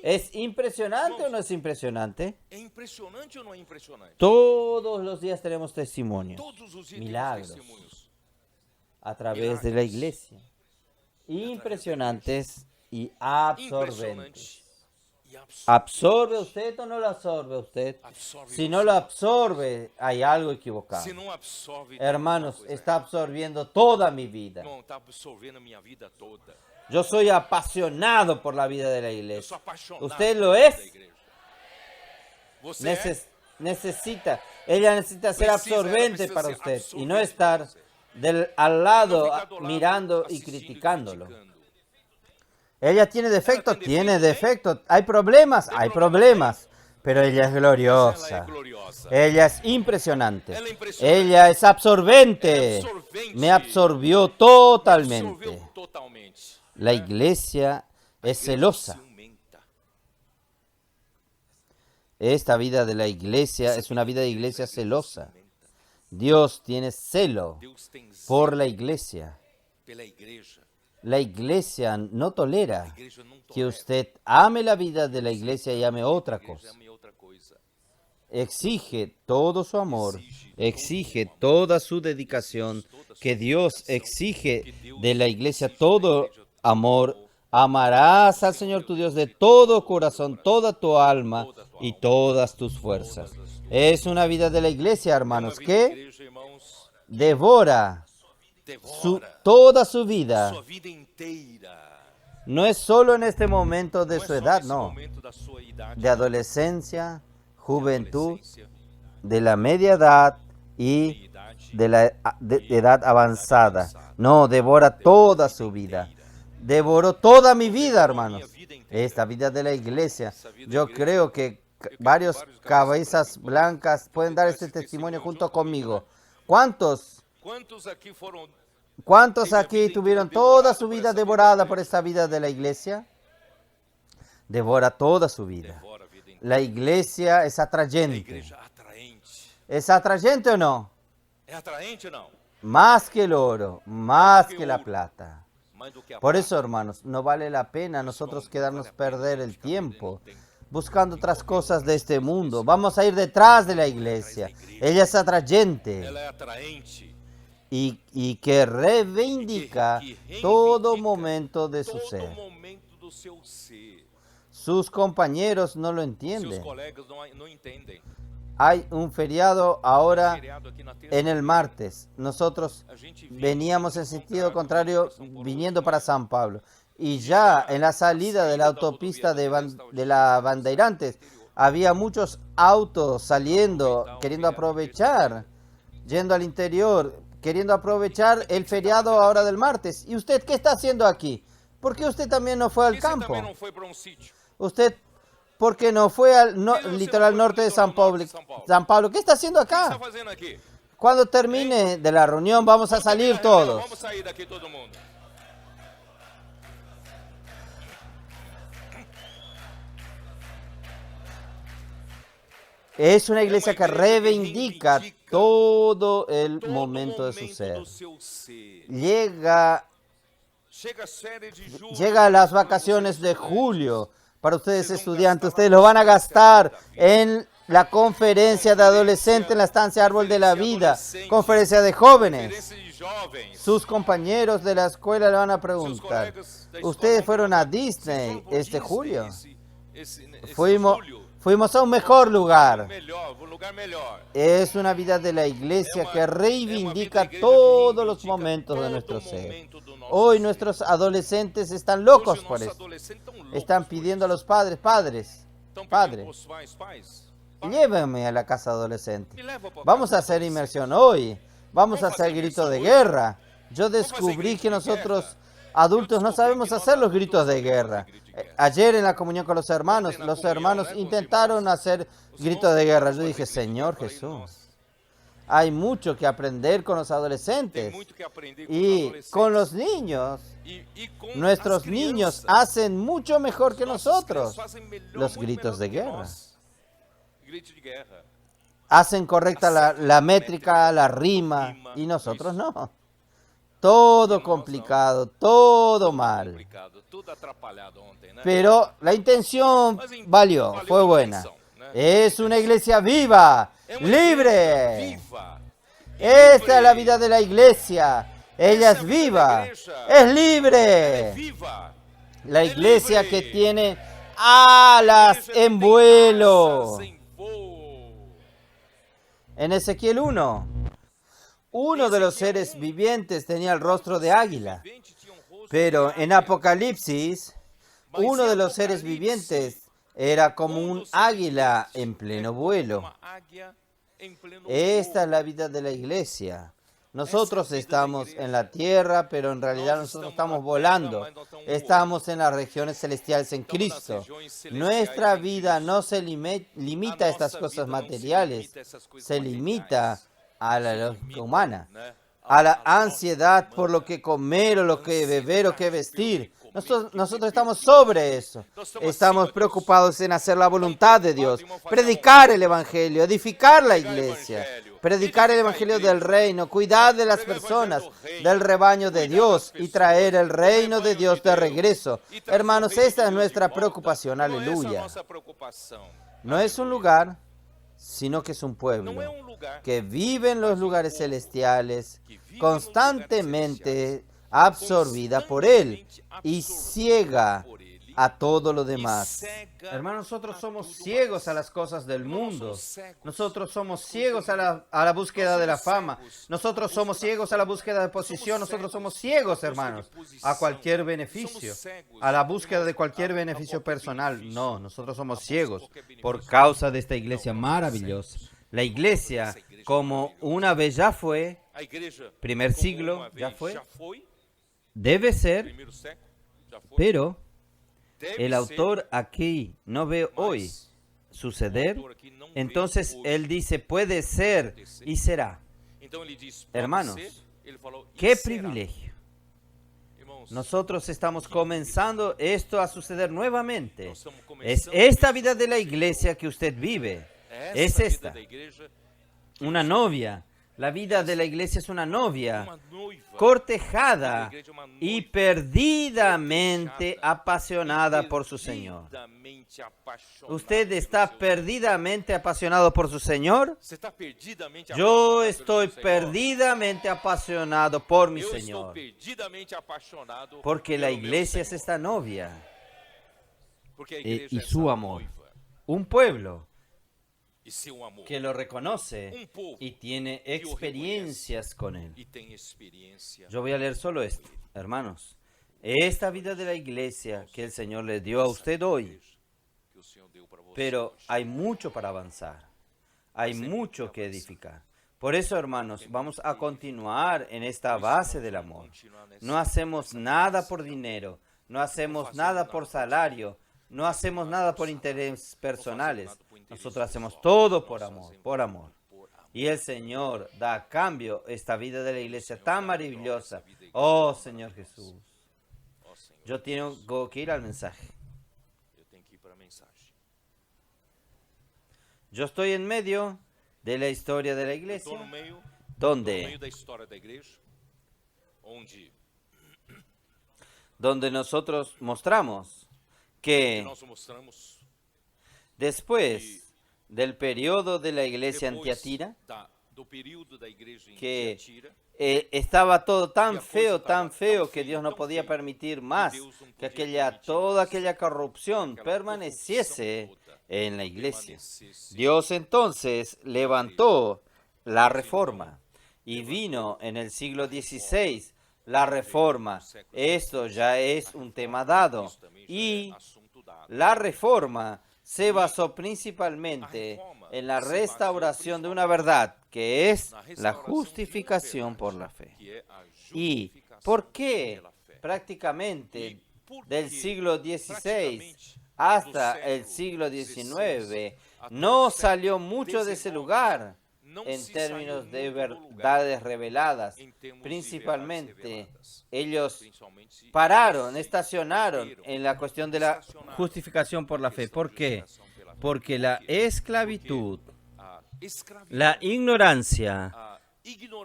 ¿es impresionante o no es impresionante? Todos los días tenemos testimonios, milagros a través de la iglesia, impresionantes y absorbentes. ¿Absorbe usted o no lo absorbe usted? Si no lo absorbe, hay algo equivocado. Hermanos, está absorbiendo toda mi vida. Yo soy apasionado por la vida de la iglesia. ¿Usted lo es? Ella necesita ser absorbente para usted y no estar al lado mirando y criticándolo. Ella tiene defectos, hay problemas, pero ella es Mas ela é gloriosa. gloriosa. Ella es impresionante. Ela é impressionante. Ella es absorbente. Ela é absorvente. Me absorbió Me absorveu totalmente. totalmente. La iglesia es celosa. Ciumenta. Esta vida de la iglesia es una vida de iglesia celosa. Dios tiene celo Deus tem zelo por la iglesia. pela igreja. La iglesia no A tolera igreja não que tolera. usted ame la vida de la iglesia y ame otra A igreja cosa. ama outra coisa. Exige todo su amor, exige toda su dedicación, que Dios exige de la iglesia todo amor. Amarás al Señor tu Dios de todo corazón, toda tu alma y todas tus fuerzas. Es una vida de la iglesia, Uma hermanos, vida de que igreja, irmãos, devora devora toda su vida. sua vida inteira. No es solo en este momento de Não é su só edad, nesse no. momento da sua idade, De adolescencia, juventud, adolescência, de la media edad y idade, de la edad avanzada. No, devora toda su vida. Devoró toda mi vida, hermanos. Esta vida de la iglesia. Yo creo que varios cabezas blancas pueden dar este testimonio junto conmigo. ¿Cuántos quantos aquí tuvieron toda su vida devorada por esta vida de la iglesia? Devora toda su vida. devora a vida inteira? La iglesia es A atrayente. igreja atraente. ¿Es atrayente o no? É atraente ou não? Más que el oro, más que la plata. Mais do que a Por prata. eso, hermanos, no vale la pena nosotros quedarnos perder el tiempo buscando otras cosas de este mundo. Vamos a ir detrás de la iglesia. Ella es atrayente Ela é atraente. y que reivindica todo momento de su Todo ser. momento do seu ser. Sus compañeros no lo Seus entienden. colegas não entendem. Hay un feriado ahora Feriado aqui na terça. en el martes. Nosotros A gente veníamos en sentido contrario viniendo para San Pablo. Y ya en la salida de la autopista de la Bandeirantes había muchos autos saliendo, queriendo aprovechar, yendo al interior, queriendo aprovechar el feriado ahora del martes. ¿Y usted qué está haciendo aquí? ¿Por qué usted también no fue al Por que você campo? também não foi para sítio? ¿Usted por qué no fue al litoral norte de San Pablo? ¿Qué está haciendo O que você acá? está fazendo aqui? Cuando termine de la reunión vamos a salir todos. Vamos sair daqui todo mundo. Es una iglesia que reivindica todo el momento de su ser. do seu ser. Llega Chega a série de julho. a las vacaciones de julio. Para ustedes estudiantes, ustedes lo van a gastar en la conferencia de adolescentes en la estancia Árbol de la Vida, conferencia de jóvenes. Conferência de jovens. Sus compañeros de la escuela le van a Seus preguntar, colegas da escola ¿ustedes vão fueron a perguntar, Disney "Vocês foram pro este Disney julio? esse Fuimos, julho?" fuimos a un mejor lugar. Melhor, um lugar melhor. Es una vida de la iglesia É uma- que é uma vida reivindica da igreja que todos los reivindica momentos de todo nuestro ser. momento do nosso Hoy ser. nuestros adolescentes están locos Hoje, por nossos eso. adolescentes tão loucos Están por pidiendo a isso. los padres, Tão pedindo padre, pros pais, llévenme a la casa adolescente. me leva pra Vamos casa a hacer adolescente. inmersión hoy. Vamos a Vamos a hacer hacer grito de inmersión hoy. guerra. Yo descubrí grito que de nosotros guerra. adultos Yo no descubrí sabemos que hacer los nosotros gritos de adultos no guerra. sabemos hacer grito de guerra. Ayer en la comunión con los hermanos Ayer en la comunión, ¿no? Con los intentaron hermanos. hacer Os gritos de irmãos guerra. tentaram Yo dije, fazer grito de Señor guerra. Eu falei, Jesús, "Nossa, hay mucho que aprender con los tem adolescentes. muito que aprender com os Y adolescentes. con los niños. E com Nuestros as niños crianças. hacen mucho mejor que Nossos nosotros. crianças fazem melhor, los muito gritos melhor de do que guerra. nós. Grito de guerra. Hacen correcta la métrica, la rima, y nosotros no. Todo complicado, todo mal. Complicado, tudo atrapalhado ontem, né? Pero la intención valió, fue a buena. intenção, né? Es una iglesia viva, É uma igreja libre. viva. Esta es la vida de la iglesia. Ella Esa es es la vida viva, de la iglesia. es Ela é libre. viva. La iglesia libre. que tiene alas Igreja que en tem vuelo. asas em voo. En Ezequiel 1, uno de los seres vivientes tenía el rostro de águila. Vivente tinha rosto Pero de en águia. Apocalipsis, uno de los seres vivientes era como un águila en pleno vuelo. Uma águia em pleno Esta es voo. la vida de la iglesia. Nosotros estamos en la tierra, pero en realidad nosotros estamos volando. Estamos en las regiones celestiales en Cristo. Nuestra vida no se limita a estas cosas materiales, se limita a la lógica humana, a la ansiedad por lo que comer o lo que beber o que vestir. Nosotros estamos sobre eso. Estamos preocupados en hacer la voluntad de Dios, predicar el Evangelio, edificar la iglesia, predicar el Evangelio del reino, cuidar de las personas, del rebaño de Dios y traer el reino de Dios de regreso. Hermanos, esta es nuestra preocupación, aleluya. No es un lugar, sino que es un pueblo que vive en los lugares celestiales, constantemente absorbida por Él y ciega a todo lo demás. Hermanos, nosotros somos ciegos a las cosas del mundo. Nosotros somos ciegos a la búsqueda de la fama. Nosotros somos ciegos a la búsqueda de posición. Nosotros somos ciegos, hermanos, a cualquier beneficio, a la búsqueda de cualquier beneficio personal. No, nosotros somos ciegos por causa de esta iglesia maravillosa. La iglesia, como una vez ya fue, primer siglo ya fue, debe ser, pero el autor aquí no ve hoy suceder, entonces él dice puede ser y será. Hermanos, qué privilegio. Nosotros estamos comenzando esto a suceder nuevamente. Es esta vida de la iglesia que usted vive. Es esta. Una novia. La vida de la iglesia es una novia cortejada y perdidamente apasionada por su Señor. ¿Usted está perdidamente apasionado por su Señor? Yo estoy perdidamente apasionado por mi Señor. Porque la iglesia es esta novia y su amor. Un pueblo que lo reconoce y tiene experiencias con Él. Yo voy a leer solo esto, hermanos. Esta vida de la iglesia que el Señor le dio a usted hoy, pero hay mucho para avanzar, hay mucho que edificar. Por eso, hermanos, vamos a continuar en esta base del amor. No hacemos nada por dinero, no hacemos nada por salario, no hacemos nada por intereses personales. Nosotros hacemos todo por amor, por amor. Y el Señor da a cambio esta vida de la iglesia tan maravillosa. Oh, Señor Jesús. Yo tengo que ir al mensaje. Yo estoy en medio de la historia de la iglesia, donde nosotros mostramos que después del periodo de la iglesia en Tiatira, que estaba todo tan feo que Dios no podía permitir más que toda aquella corrupción permaneciese en la iglesia. Dios entonces levantó la reforma y vino en el siglo XVI la reforma. Esto ya es un tema dado y la reforma se basó principalmente en la restauración de una verdad, que es la justificación por la fe. ¿Y por qué prácticamente del siglo XVI hasta el siglo XIX no salió mucho de ese lugar en términos de verdades reveladas? Principalmente, ellos estacionaron en la cuestión de la justificación por la fe. ¿Por qué? Porque la esclavitud, la ignorancia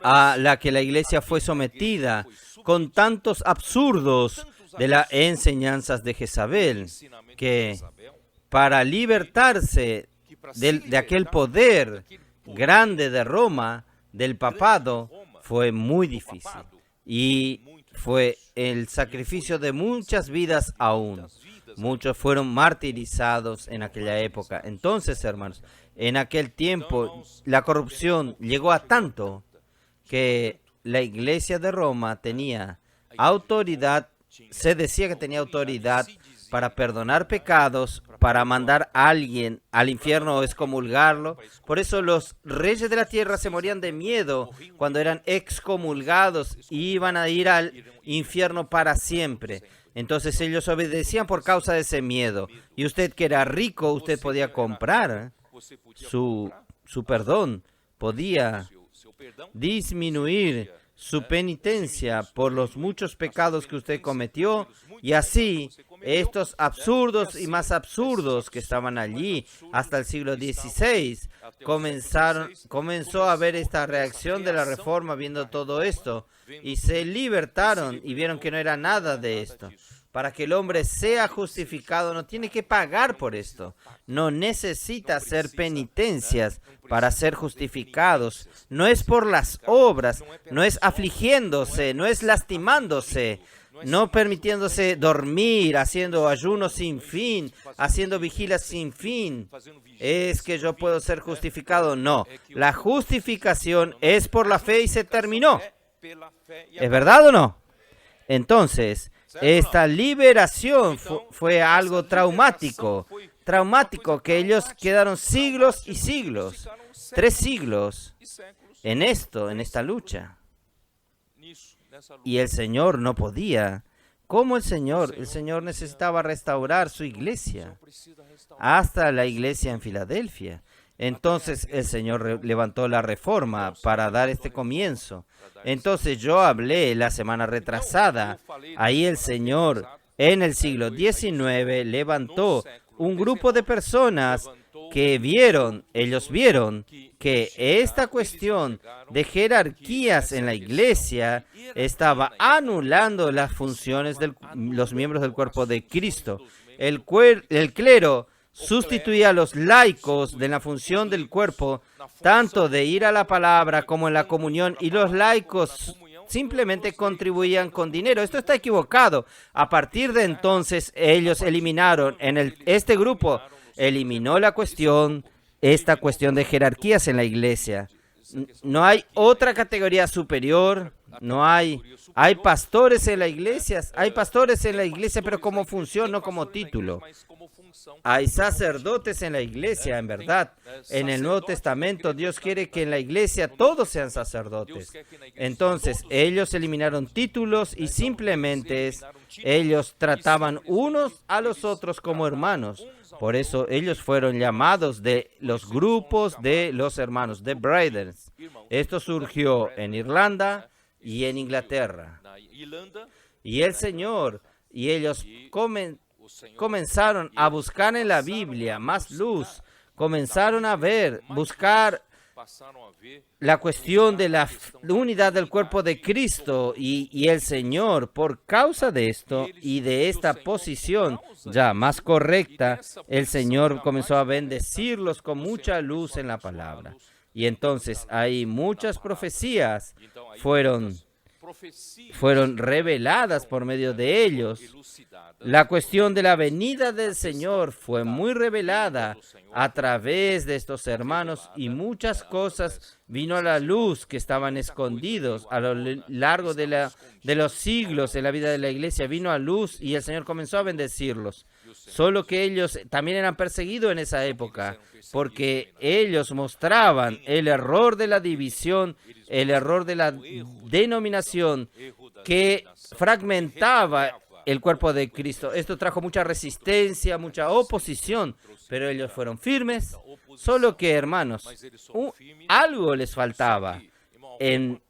a la que la iglesia fue sometida con tantos absurdos de las enseñanzas de Jezabel, que para libertarse de aquel poder grande de Roma, del papado, fue muy difícil. Y fue el sacrificio de muchas vidas aún. Muchos fueron martirizados en aquella época. Entonces, hermanos, en aquel tiempo la corrupción llegó a tanto que la iglesia de Roma tenía autoridad, se decía que tenía autoridad para perdonar pecados, para mandar a alguien al infierno o excomulgarlo. Por eso los reyes de la tierra se morían de miedo cuando eran excomulgados y iban a ir al infierno para siempre. Entonces ellos obedecían por causa de ese miedo. Y usted que era rico, usted podía comprar su perdón, podía disminuir su penitencia por los muchos pecados que usted cometió, y así estos absurdos y más absurdos que estaban allí hasta el siglo XVI comenzó a haber esta reacción de la Reforma viendo todo esto, y se libertaron y vieron que no era nada de esto. Para que el hombre sea justificado no tiene que pagar por esto. No necesita hacer penitencias para ser justificados. No es por las obras, no es afligiéndose, no es lastimándose, no permitiéndose dormir, haciendo ayunos sin fin, haciendo vigilias sin fin. ¿Es que yo puedo ser justificado? No. La justificación es por la fe y se terminó. ¿Es verdad o no? Entonces, esta liberación fue algo traumático, que ellos quedaron siglos y siglos, 3 siglos en esta lucha. Y el Señor no podía. ¿Cómo el Señor? El Señor necesitaba restaurar su iglesia, hasta la iglesia en Filadelfia. Entonces el Señor levantó la Reforma para dar este comienzo. Entonces yo hablé la semana retrasada, ahí el Señor en el siglo XIX levantó un grupo de personas que ellos vieron que esta cuestión de jerarquías en la iglesia estaba anulando las funciones de los miembros del cuerpo de Cristo. El clero sustituía a los laicos de la función del cuerpo, tanto de ir a la palabra como en la comunión, y los laicos simplemente contribuían con dinero. Esto está equivocado. A partir de entonces, ellos eliminaron, este grupo eliminó esta cuestión de jerarquías en la iglesia. No hay otra categoría superior, hay pastores en la iglesia, pero como función, no como título. Hay sacerdotes en la iglesia, en verdad. En el Nuevo Testamento, Dios quiere que en la iglesia todos sean sacerdotes. Entonces, ellos eliminaron títulos y simplemente ellos trataban unos a los otros como hermanos. Por eso ellos fueron llamados de los grupos de los hermanos, de brothers. Esto surgió en Irlanda y en Inglaterra. Y el Señor, y ellos comenzaron a buscar en la Biblia más luz, comenzaron a buscar la cuestión de la unidad del cuerpo de Cristo, y el Señor, por causa de esto y de esta posición ya más correcta, el Señor comenzó a bendecirlos con mucha luz en la palabra. Y entonces ahí muchas profecías fueron reveladas por medio de ellos. La cuestión de la venida del Señor fue muy revelada a través de estos hermanos, y muchas cosas vino a la luz que estaban escondidos a lo largo de los siglos en la vida de la iglesia. Vino a luz y el Señor comenzó a bendecirlos. Solo que ellos también eran perseguidos en esa época, porque ellos mostraban el error de la división, el error de la denominación que fragmentaba el cuerpo de Cristo. Esto trajo mucha resistencia, mucha oposición, pero ellos fueron firmes. Solo que, hermanos, algo les faltaba. En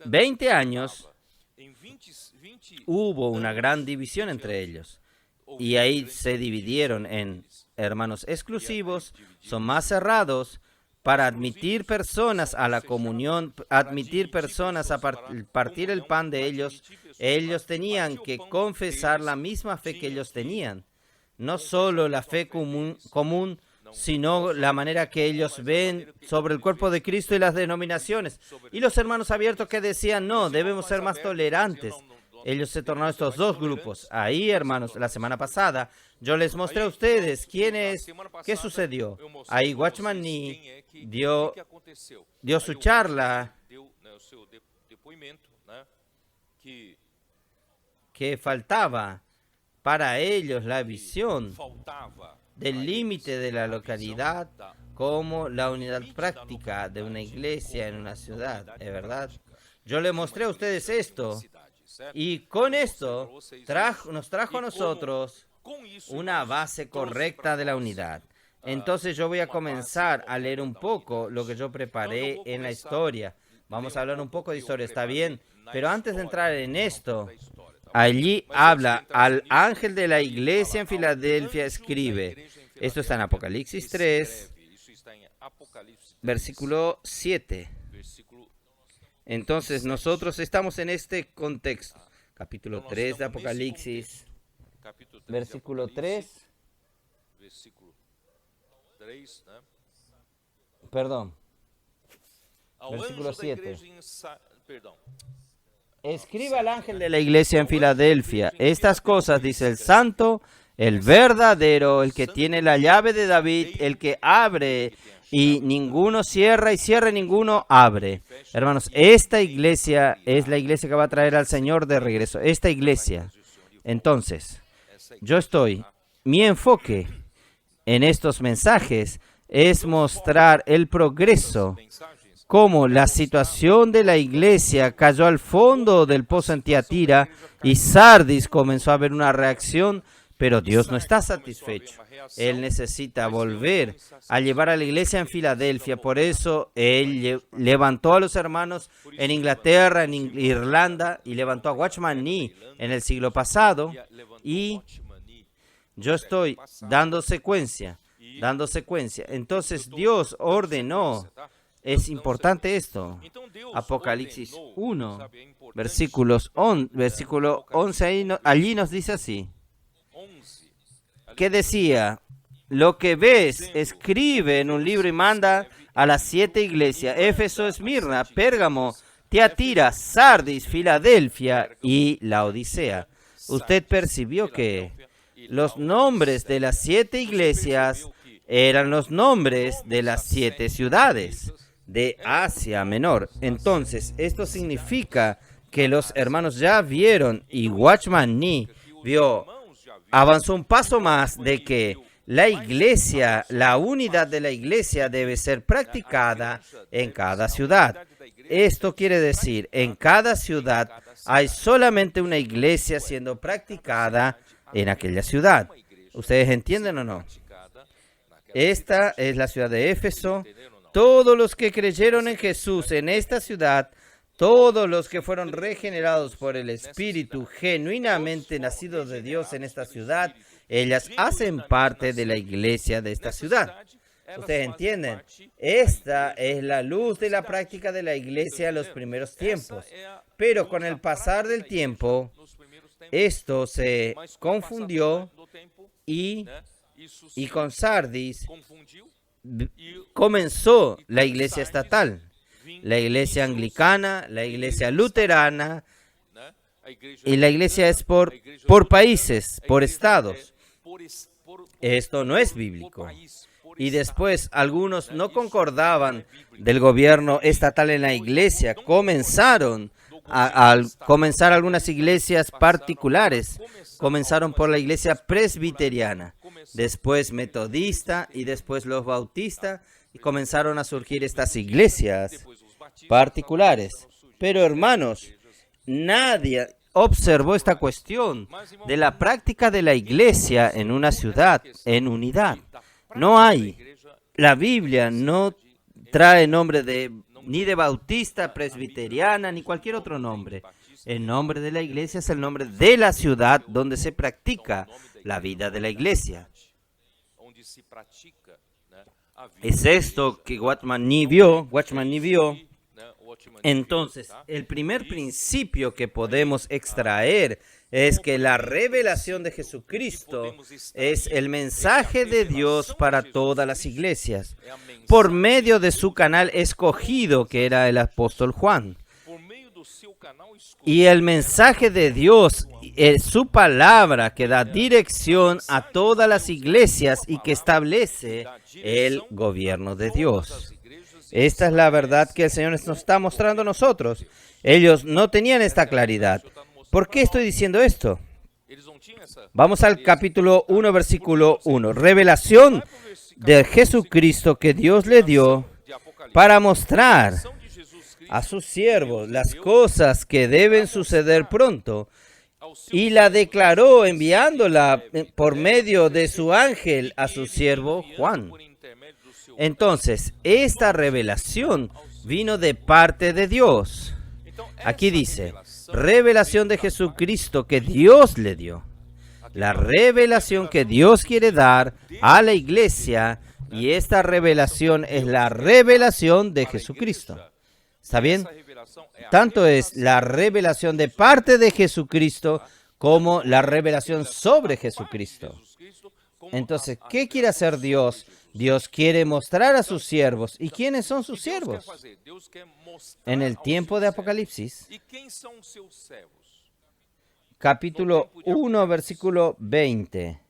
20 años hubo una gran división entre ellos. Y ahí se dividieron en hermanos exclusivos, son más cerrados para admitir personas a la comunión, admitir personas a partir el pan de ellos. Ellos tenían que confesar la misma fe que ellos tenían. No solo la fe común, sino la manera que ellos ven sobre el cuerpo de Cristo y las denominaciones. Y los hermanos abiertos que decían, no, debemos ser más tolerantes. Ellos se tornaron estos dos grupos. Ahí, hermanos, la semana pasada, yo les mostré a ustedes qué sucedió. Ahí Watchman Nee dio su charla que faltaba para ellos la visión faltava del límite de la localidad como la unidad práctica de una iglesia en una ciudad, ¿es verdad? Yo le mostré a ustedes esto y con esto nos trajo a nosotros una base correcta de la unidad. Entonces yo voy a comenzar a leer un poco lo que yo preparé en la historia. Vamos a hablar un poco de historia, ¿está bien? Pero antes de entrar en esto, allí habla al ángel de la iglesia en Filadelfia, escribe. Esto está en Apocalipsis 3, versículo 7. Entonces nosotros estamos en este contexto. Capítulo 3 de Apocalipsis, versículo 3. Perdón. Versículo 7. Escriba al ángel de la iglesia en Filadelfia. Estas cosas dice el santo, el verdadero, el que tiene la llave de David, el que abre y ninguno cierra y cierra y ninguno abre. Hermanos, esta iglesia es la iglesia que va a traer al Señor de regreso. Esta iglesia. Entonces, mi enfoque en estos mensajes es mostrar el progreso, cómo la situación de la iglesia cayó al fondo del pozo en Tiatira y Sardis comenzó a haber una reacción, pero Dios no está satisfecho. Él necesita volver a llevar a la iglesia en Filadelfia. Por eso Él levantó a los hermanos en Inglaterra, en Irlanda, y levantó a Watchman Nee en el siglo pasado. Y yo estoy dando secuencia. Entonces Dios ordenó. Es importante esto. Apocalipsis 1, versículo 11, allí nos dice así. ¿Qué decía? Lo que ves, escribe en un libro y manda a las 7 iglesias: Éfeso, Esmirna, Pérgamo, Tiatira, Sardis, Filadelfia y Laodicea. Usted percibió que los nombres de las 7 iglesias eran los nombres de las 7 ciudades de Asia Menor. Entonces, esto significa que los hermanos ya vieron y Watchman Nee avanzó un paso más de que la iglesia, la unidad de la iglesia debe ser practicada en cada ciudad. Esto quiere decir, en cada ciudad hay solamente una iglesia siendo practicada en aquella ciudad. ¿Ustedes entienden o no? Esta es la ciudad de Éfeso. Todos los que creyeron en Jesús en esta ciudad, todos los que fueron regenerados por el Espíritu, genuinamente nacidos de Dios en esta ciudad, ellas hacen parte de la iglesia de esta ciudad. ¿Ustedes entienden? Esta es la luz de la práctica de la iglesia en los primeros tiempos. Pero con el pasar del tiempo, esto se confundió y con Sardis comenzó la iglesia estatal, la iglesia anglicana, la iglesia luterana, y la iglesia es por países, por estados. Esto no es bíblico. Y después algunos no concordaban del gobierno estatal en la iglesia, comenzaron a comenzar algunas iglesias particulares. Comenzaron por la iglesia presbiteriana, después metodista y después los bautistas, y comenzaron a surgir estas iglesias particulares. Pero hermanos, nadie observó esta cuestión de la práctica de la iglesia en una ciudad, en unidad. No hay. La Biblia no trae nombre ni de bautista, presbiteriana, ni cualquier otro nombre. El nombre de la iglesia es el nombre de la ciudad donde se practica la vida de la iglesia. Es esto que Watchman Nee vio. Entonces, el primer principio que podemos extraer es que la revelación de Jesucristo es el mensaje de Dios para todas las iglesias, por medio de su canal escogido, que era el apóstol Juan. Y el mensaje de Dios es su palabra que da dirección a todas las iglesias y que establece el gobierno de Dios. Esta es la verdad que el Señor nos está mostrando a nosotros. Ellos no tenían esta claridad. ¿Por qué estoy diciendo esto? Eles não tinham essa... Vamos al capítulo 1, versículo 1. Revelación de Jesucristo que Dios le dio de Apocalipse. para mostrar Revelação de Jesus Cristo a sus siervos las cosas que deben suceder pronto, aos seus y la declaró enviándola por medio de su ángel a su siervo Juan. por intermédio do seu... Entonces, esta revelación vino de parte de Dios. Então, Aquí essa dice, revelação revelación de Jesucristo que Dios le dio. La revelación que Dios quiere dar a la iglesia, y esta revelación es la revelación de Jesucristo. ¿Está bien? essa revelação é a Tanto es la revelación de parte de Jesucristo como la revelación sobre Jesucristo. Jesus Cristo como Entonces, ¿qué quiere hacer Dios? Dios quiere mostrar a sus siervos. ¿Y quiénes son sus Deus quer siervos? fazer. Deus quer mostrar En el aos tiempo seus de servos. Apocalipsis, E quem são os seus servos? capítulo 1, versículo 20.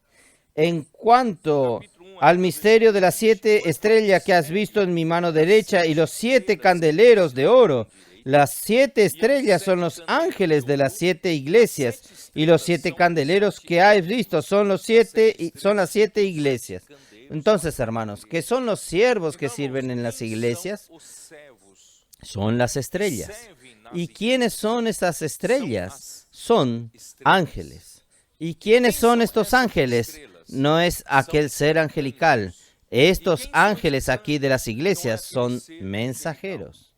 En cuanto al misterio de las 7 estrellas que has visto en mi mano derecha y los 7 candeleros de oro, las 7 estrellas son los ángeles de las 7 iglesias, y los 7 candeleros que has visto son las 7 iglesias. Entonces, hermanos, ¿qué son los siervos que sirven en las iglesias? Os servos Son las estrellas. servem nas ¿Y quiénes son estas estrellas? Son ángeles. ¿Y quiénes son estos ángeles? No es aquel ser angelical. Estos ángeles aquí de las iglesias son mensajeros.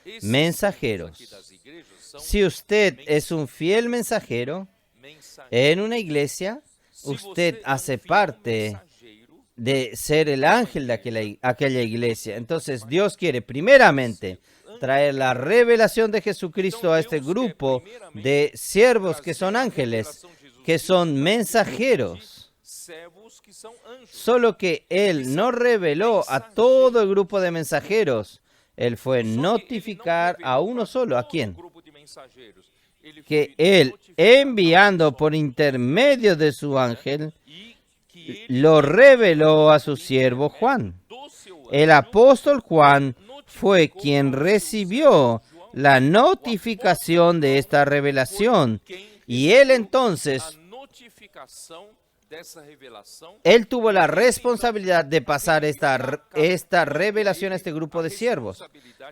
Esses Mensajeros. servos aqui das igrejas são Si usted es un fiel mensajero mensageiros. en una iglesia, Se usted você é hace fiel parte mensageiro, de ser el ángel de aquella iglesia. Entonces Dios quiere primeramente traer la revelación de Jesucristo a este grupo de siervos que son ángeles, que son mensajeros. servos que são anjos. Solo que Él no reveló a todo el grupo de mensajeros. Él fue Só que ele não notificar revelou a uno para solo. ¿A todo quién? o grupo de mensageiros. Ele Que foi Él, notificar enviando por intermedio de su ángel, e que ele lo reveló a su siervo Juan. do seu El apóstol Juan fue quien recibió la notificación de esta revelación. Y él entonces, a notificação dessa revelação él tuvo la responsabilidad de pasar esta revelación a este grupo de siervos,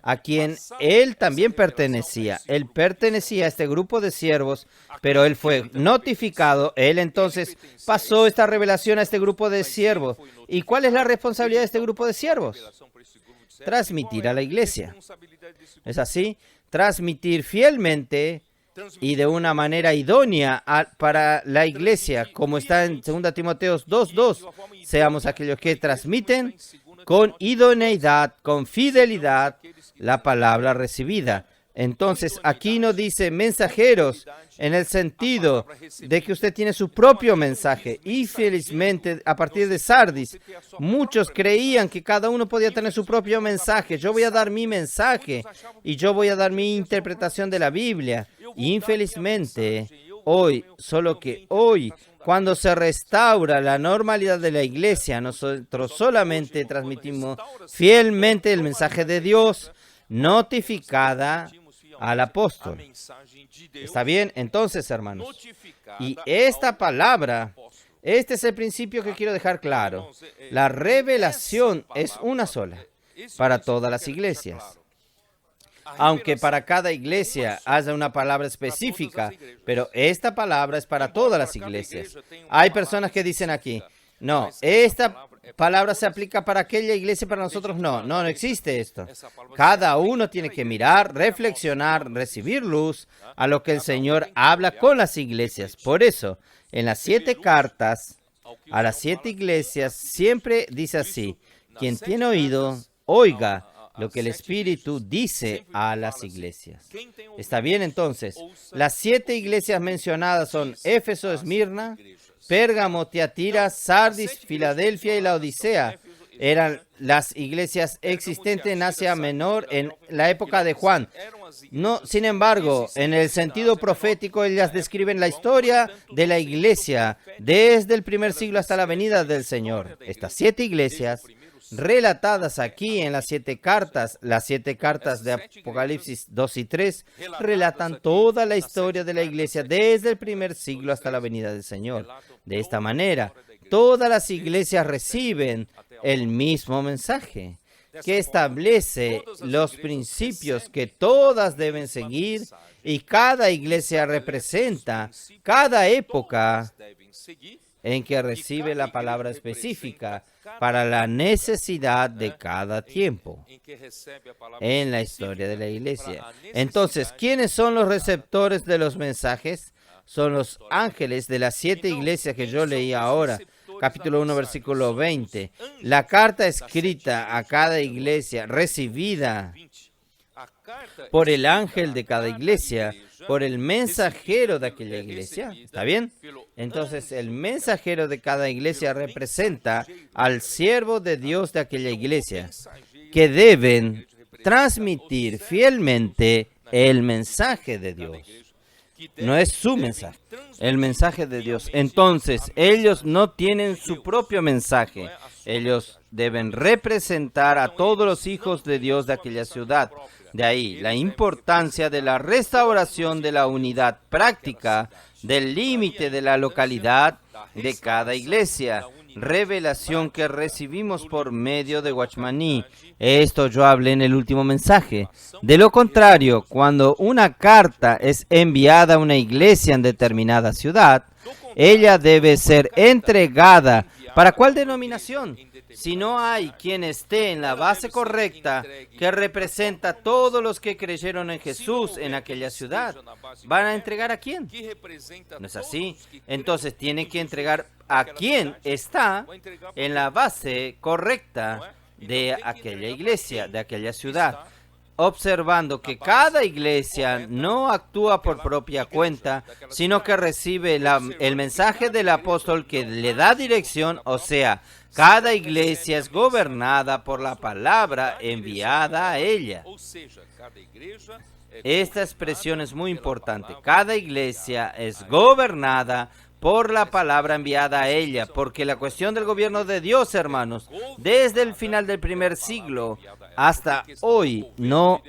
a quien él también pertenecía. Él pertenecía a este grupo de siervos, pero él fue notificado. Él entonces pasó esta revelación a este grupo de siervos. ¿Y cuál es la responsabilidad de este grupo de siervos? Transmitir a la iglesia. ¿Es así? Transmitir fielmente y de una manera idónea para la iglesia, como está en 2 Timoteo 2:2. Seamos aquellos que transmiten con idoneidad, con fidelidad, la palabra recibida. Entonces, aquí no dice mensajeros en el sentido de que usted tiene su propio mensaje. Y felizmente, a partir de Sardis, muchos creían que cada uno podía tener su propio mensaje. Yo voy a dar mi mensaje y yo voy a dar mi interpretación de la Biblia. Infelizmente, hoy, cuando se restaura la normalidad de la iglesia, nosotros solamente transmitimos fielmente el mensaje de Dios, notificada al apóstol. ¿Está bien? Entonces, hermanos, y esta palabra, este es el principio que quiero dejar claro. La revelación es una sola para todas las iglesias. Aunque para cada iglesia haya una palabra específica, pero esta palabra es para todas las iglesias. Hay personas que dicen aquí, no, esta palabra se aplica para aquella iglesia, para nosotros no. No existe esto. Cada uno tiene que mirar, reflexionar, recibir luz a lo que el Señor habla con las iglesias. Por eso, en las 7 cartas a las 7 iglesias siempre dice así: quien tiene oído, oiga lo que el Espíritu dice a las iglesias. ¿Está bien? Entonces, las 7 iglesias mencionadas son Éfeso, Esmirna, Pérgamo, Tiatira, Sardis, Filadelfia y la Odisea. Eran las iglesias existentes en Asia Menor en la época de Juan. No, sin embargo, en el sentido profético, ellas describen la historia de la iglesia desde el primer siglo hasta la venida del Señor. Estas 7 iglesias relatadas aquí en las 7 cartas. Las 7 cartas de Apocalipsis 2 y 3 relatan toda la historia de la iglesia desde el primer siglo hasta la venida del Señor. De esta manera, todas las iglesias reciben el mismo mensaje, que establece los principios que todas deben seguir, y cada iglesia representa cada época en que recibe la palabra específica para la necesidad de cada tiempo en la historia de la iglesia. Entonces, ¿quiénes son los receptores de los mensajes? Son los ángeles de las 7 iglesias que yo leí ahora. Capítulo 1, versículo 20. La carta escrita a cada iglesia, recibida por el ángel de cada iglesia, por el mensajero de aquella iglesia. ¿Está bien? Entonces, el mensajero de cada iglesia representa al siervo de Dios de aquella iglesia, que deben transmitir fielmente el mensaje de Dios. No es su mensaje, el mensaje de Dios. Entonces, ellos no tienen su propio mensaje. Ellos deben representar a todos los hijos de Dios de aquella ciudad. De ahí la importancia de la restauración de la unidad práctica del límite de la localidad de cada iglesia. Revelación que recibimos por medio de Watchmaní. Esto yo hablé en el último mensaje. De lo contrario, cuando una carta es enviada a una iglesia en determinada ciudad, ella debe ser entregada. ¿Para cuál denominación? Si no hay quien esté en la base correcta que representa a todos los que creyeron en Jesús en aquella ciudad, ¿van a entregar a quién? ¿No es así? Entonces tiene que entregar a quien está en la base correcta de aquella iglesia, de aquella ciudad, observando que cada iglesia no actúa por propia cuenta, sino que recibe el mensaje del apóstol que le da dirección, o sea, cada iglesia es gobernada por la palabra enviada a ella. Esta expresión es muy importante. Cada iglesia es gobernada por la palabra enviada a ella, porque la cuestión del gobierno de Dios, hermanos, desde el final del primer siglo hasta hoy, no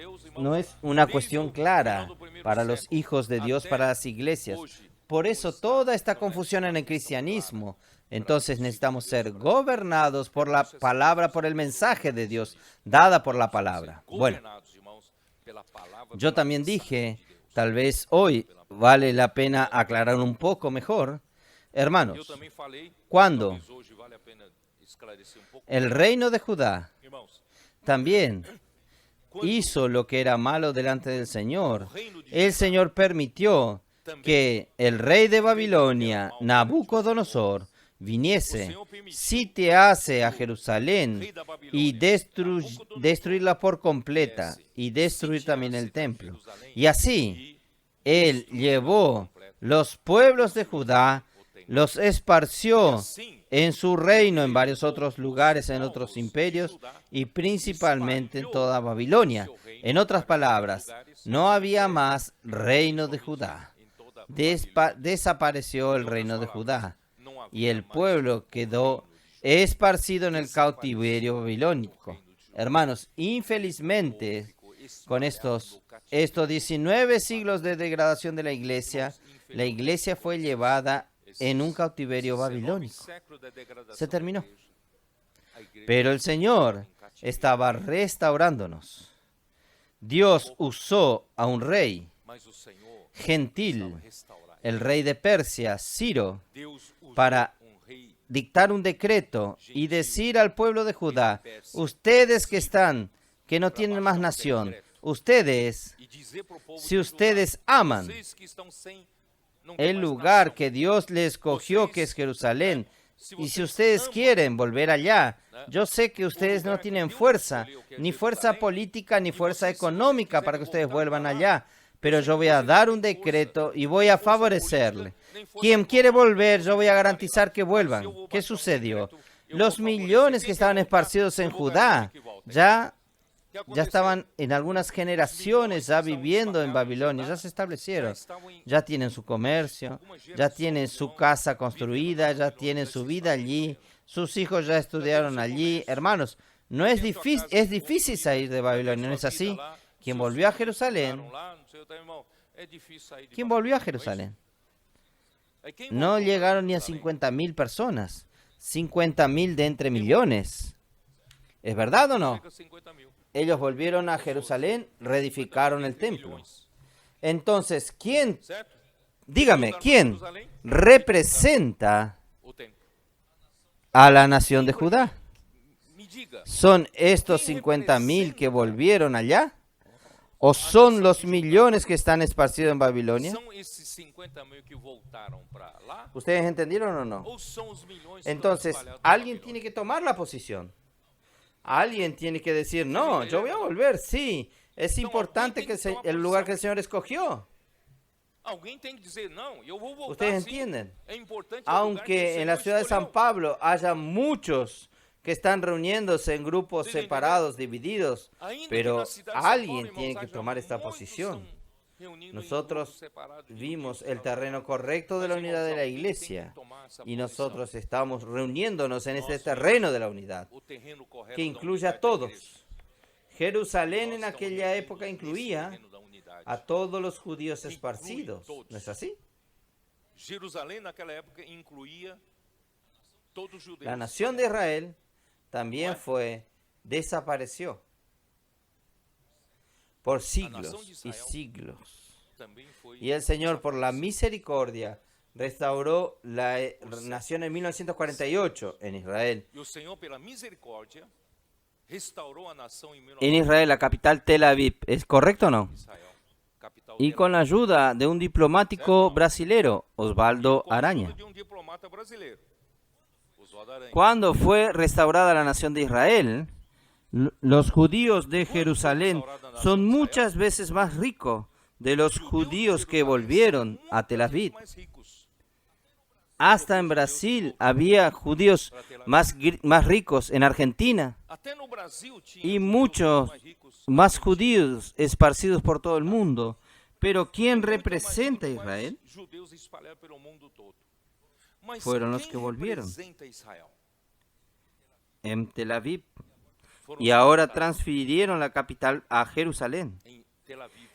es una cuestión clara para los hijos de Dios, para las iglesias. Por eso toda esta confusión en el cristianismo. Entonces necesitamos ser gobernados por la palabra, por el mensaje de Dios, dada por la palabra. Bueno, yo también dije, tal vez hoy vale la pena aclarar un poco mejor. Hermanos, cuando el reino de Judá también hizo lo que era malo delante del Señor, el Señor permitió que el rey de Babilonia, Nabucodonosor, viniese, sitiase a Jerusalén y destruirla por completa y destruir también el templo. Y así, él llevó los pueblos de Judá, los esparció en su reino en varios otros lugares, en otros imperios y principalmente en toda Babilonia. En otras palabras, no había más reino de Judá. Desapareció el reino de Judá y el pueblo quedó esparcido en el cautiverio babilónico. Hermanos, infelizmente, con estos 19 siglos de degradación de la iglesia fue llevada en un cautiverio babilónico. Se terminó. Pero el Señor estaba restaurándonos. Dios usó a un rey gentil, el rey de Persia, Ciro, para dictar un decreto y decir al pueblo de Judá: ustedes que no tienen más nación, ustedes, si ustedes aman el lugar que Dios les escogió, que es Jerusalén, y si ustedes quieren volver allá, yo sé que ustedes no tienen fuerza, ni fuerza política, ni fuerza económica para que ustedes vuelvan allá, pero yo voy a dar un decreto y voy a favorecerle. Quien quiere volver, yo voy a garantizar que vuelvan. ¿Qué sucedió? Los millones que estaban esparcidos en Judá ya estaban en algunas generaciones ya viviendo en Babilonia, ya se establecieron, ya tienen su comercio, ya tienen su casa construida, ya tienen su vida allí, sus hijos ya estudiaron allí. Hermanos, No es difícil, es difícil salir de Babilonia, ¿no es así? ¿Quién volvió a Jerusalén? ¿Quién volvió a Jerusalén? No llegaron ni a 50.000 personas. 50.000 de entre millones. ¿Es verdad o no? Ellos volvieron a Jerusalén, reedificaron el templo. Entonces, ¿quién? Dígame, ¿quién representa a la nación de Judá? ¿Son estos 50.000 que volvieron allá? ¿O son los millones que están esparcidos en Babilonia? ¿Ustedes entendieron o no? Entonces, alguien tiene que tomar la posición. Alguien tiene que decir, no, yo voy a volver, sí. Es importante que el lugar que el Señor escogió. ¿Ustedes entienden? Aunque en la ciudad de San Pablo haya muchos que están reuniéndose en grupos separados, divididos, pero alguien tiene que tomar esta posición. Nosotros vimos el terreno correcto de la unidad de la iglesia y nosotros estamos reuniéndonos en este terreno de la unidad, que incluye a todos. Jerusalén en aquella época incluía a todos los judíos esparcidos, ¿no es así? La nación de Israel también desapareció por siglos y siglos. Y el Señor, por la misericordia, restauró la nación en 1948 en Israel. En Israel, la capital Tel Aviv, ¿es correcto o no? Y con la ayuda de un diplomático brasilero, Osvaldo Aranha. Cuando fue restaurada la nación de Israel, los judíos de Jerusalén son muchas veces más ricos de los judíos que volvieron a Tel Aviv. Hasta en Brasil había judíos más ricos, en Argentina, y muchos más judíos esparcidos por todo el mundo. Pero ¿quién representa a Israel? Fueron los que volvieron en Tel Aviv y ahora transfirieron la capital a Jerusalén.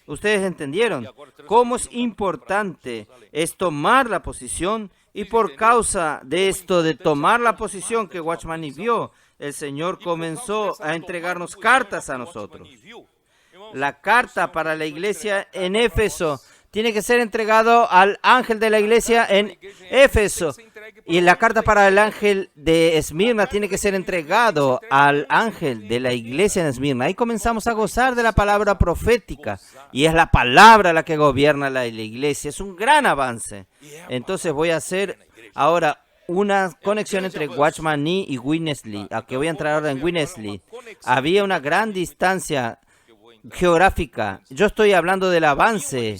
Ustedes entendieron cómo es importante es tomar la posición, y por causa de esto de tomar la posición que Watchman Nee vio, el Señor comenzó a entregarnos cartas a nosotros. La carta para la iglesia en Éfeso tiene que ser entregado al ángel de la iglesia en Éfeso. Y la carta para el ángel de Esmirna tiene que ser entregado al ángel de la iglesia en Esmirna. Ahí comenzamos a gozar de la palabra profética. Y es la palabra la que gobierna la iglesia. Es un gran avance. Entonces voy a hacer ahora una conexión entre Watchman Nee y Winnesley. A que voy a entrar ahora en Winnesley. Había una gran distancia geográfica. Yo estoy hablando del avance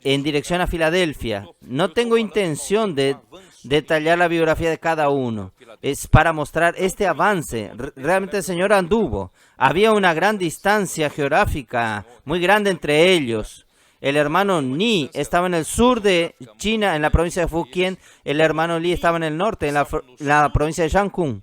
en dirección a Filadelfia. No tengo intención de detallar la biografía de cada uno. Es para mostrar este avance. Realmente el Señor anduvo. Había una gran distancia geográfica, muy grande entre ellos. El hermano Nee estaba en el sur de China, en la provincia de Fukien. El hermano Lee estaba en el norte, en la provincia de Jiangsu.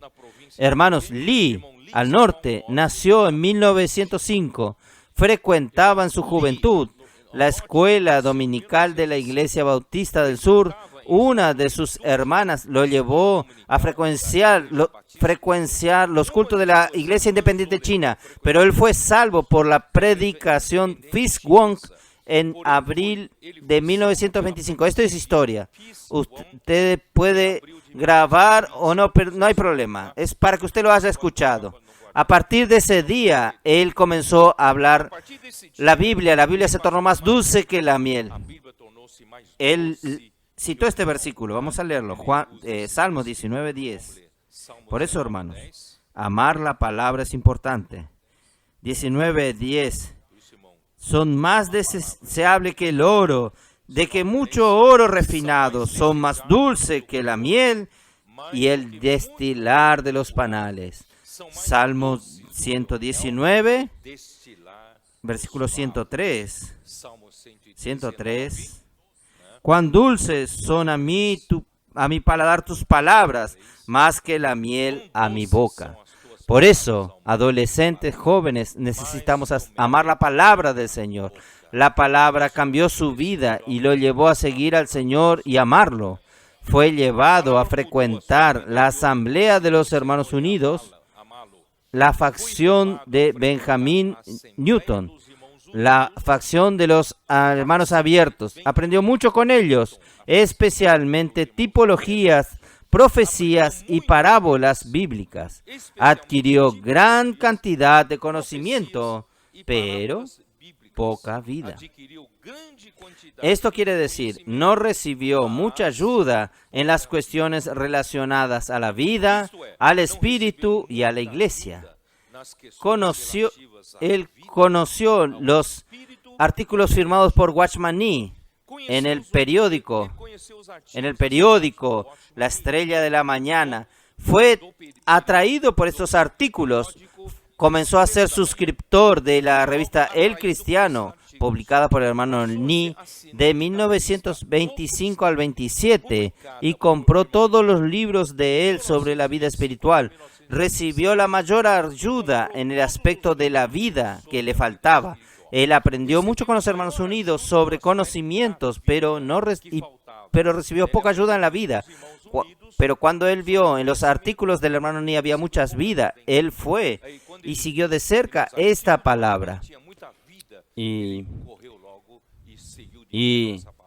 Hermanos, Lee, al norte, nació en 1905. Frecuentaba en su juventud la escuela dominical de la Iglesia Bautista del Sur. Una de sus hermanas lo llevó a frecuenciar los cultos de la Iglesia Independiente China, pero él fue salvo por la predicación Fisk Wong en abril de 1925. Esto es historia. Usted puede grabar o no, pero no hay problema. Es para que usted lo haya escuchado. A partir de ese día, él comenzó a hablar la Biblia. La Biblia se tornó más dulce que la miel. Él citó este versículo. Vamos a leerlo. Salmo 19:10. Por eso, hermanos, amar la palabra es importante. 19:10. Son más deseables que el oro, de que mucho oro refinado. Son más dulce que la miel y el destilar de los panales. Salmo 119, versículo 103. 103. Cuán dulces son a mi paladar tus palabras, más que la miel a mi boca. Por eso, adolescentes, jóvenes, necesitamos amar la palabra del Señor. La palabra cambió su vida y lo llevó a seguir al Señor y amarlo. Fue llevado a frecuentar la Asamblea de los Hermanos Unidos, la facción de Benjamin Newton, la facción de los Hermanos Abiertos. Aprendió mucho con ellos, especialmente tipologías, profecías y parábolas bíblicas. Adquirió gran cantidad de conocimiento, pero poca vida. Esto quiere decir, no recibió mucha ayuda en las cuestiones relacionadas a la vida, al espíritu y a la iglesia. Él conoció los artículos firmados por Watchman Nee en el periódico La Estrella de la Mañana. Fue atraído por estos artículos. Comenzó a ser suscriptor de la revista El Cristiano, publicada por el hermano Nee de 1925 al 27, y compró todos los libros de él sobre la vida espiritual. Recibió la mayor ayuda en el aspecto de la vida que le faltaba. Él aprendió mucho con los Hermanos Unidos sobre conocimientos, pero recibió poca ayuda en la vida. Pero cuando él vio en los artículos del hermano Nee había muchas vidas, él fue y siguió de cerca esta palabra. Y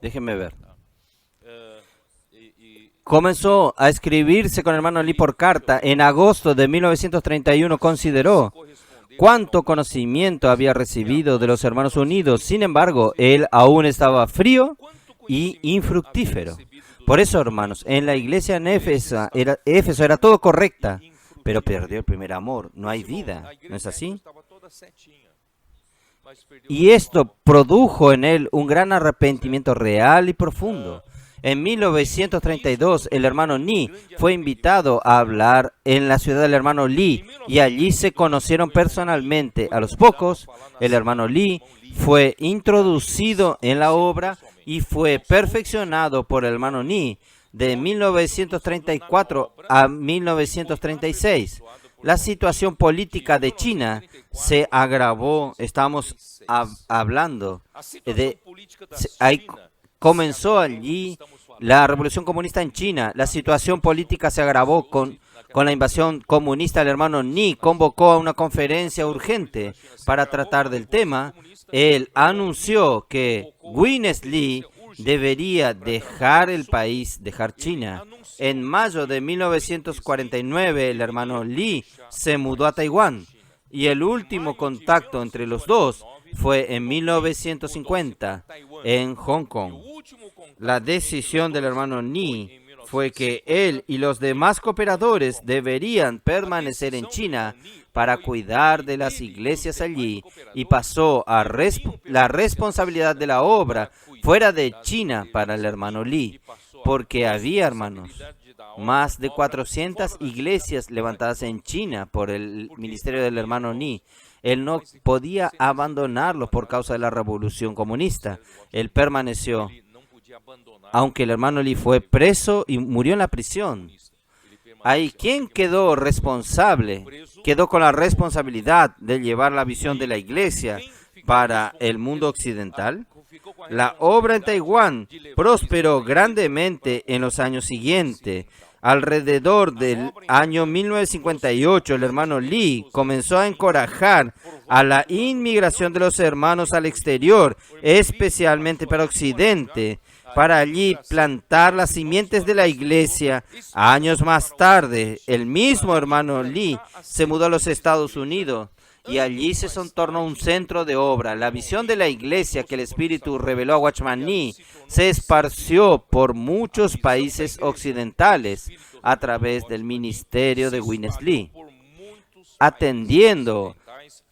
déjenme ver. Comenzó a escribirse con el hermano Lee por carta. En agosto de 1931 consideró cuánto conocimiento había recibido de los Hermanos Unidos. Sin embargo, él aún estaba frío y infructífero. Por eso, hermanos, en la iglesia en Éfeso era todo correcta, pero perdió el primer amor. No hay vida, ¿no es así? Y esto produjo en él un gran arrepentimiento real y profundo. En 1932, el hermano Nee fue invitado a hablar en la ciudad del hermano Lee y allí se conocieron personalmente. A los pocos, el hermano Lee fue introducido en la obra y fue perfeccionado por el hermano Nee de 1934 a 1936. La situación política de China se agravó. Estamos hablando de... Comenzó allí la revolución comunista en China. La situación política se agravó con la invasión comunista. El hermano Nee convocó a una conferencia urgente para tratar del tema. Él anunció que Witness Lee debería dejar el país, dejar China. En mayo de 1949, el hermano Lee se mudó a Taiwán y el último contacto entre los dos fue en 1950 en Hong Kong. La decisión del hermano Nee fue que él y los demás cooperadores deberían permanecer en China para cuidar de las iglesias allí, y pasó a la responsabilidad de la obra fuera de China para el hermano Lee, porque había, hermanos, más de 400 iglesias levantadas en China por el ministerio del hermano Nee. Él no podía abandonarlos por causa de la revolución comunista. Él permaneció, aunque el hermano Lee fue preso y murió en la prisión. Ahí, ¿quién quedó responsable? Quedó con la responsabilidad de llevar la visión de la iglesia para el mundo occidental. La obra en Taiwán prosperó grandemente en los años siguientes. Alrededor del año 1958, el hermano Lee comenzó a encorajar a la inmigración de los hermanos al exterior, especialmente para Occidente, para allí plantar las simientes de la iglesia. Años más tarde, el mismo hermano Lee se mudó a los Estados Unidos y allí se tornó un centro de obra. La visión de la iglesia que el Espíritu reveló a Watchman Nee se esparció por muchos países occidentales a través del ministerio de Witness Lee, atendiendo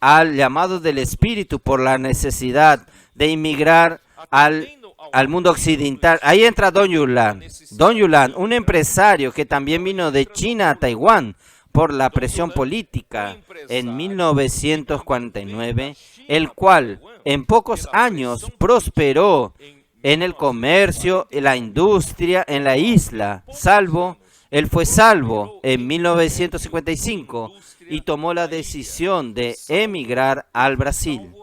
al llamado del Espíritu por la necesidad de inmigrar al mundo occidental. Ahí entra Don Yulan. Don Yulan, un empresario que también vino de China a Taiwán por la presión política en 1949, el cual en pocos años prosperó en el comercio, en la industria, en la isla, él fue salvo en 1955 y tomó la decisión de emigrar al Brasil.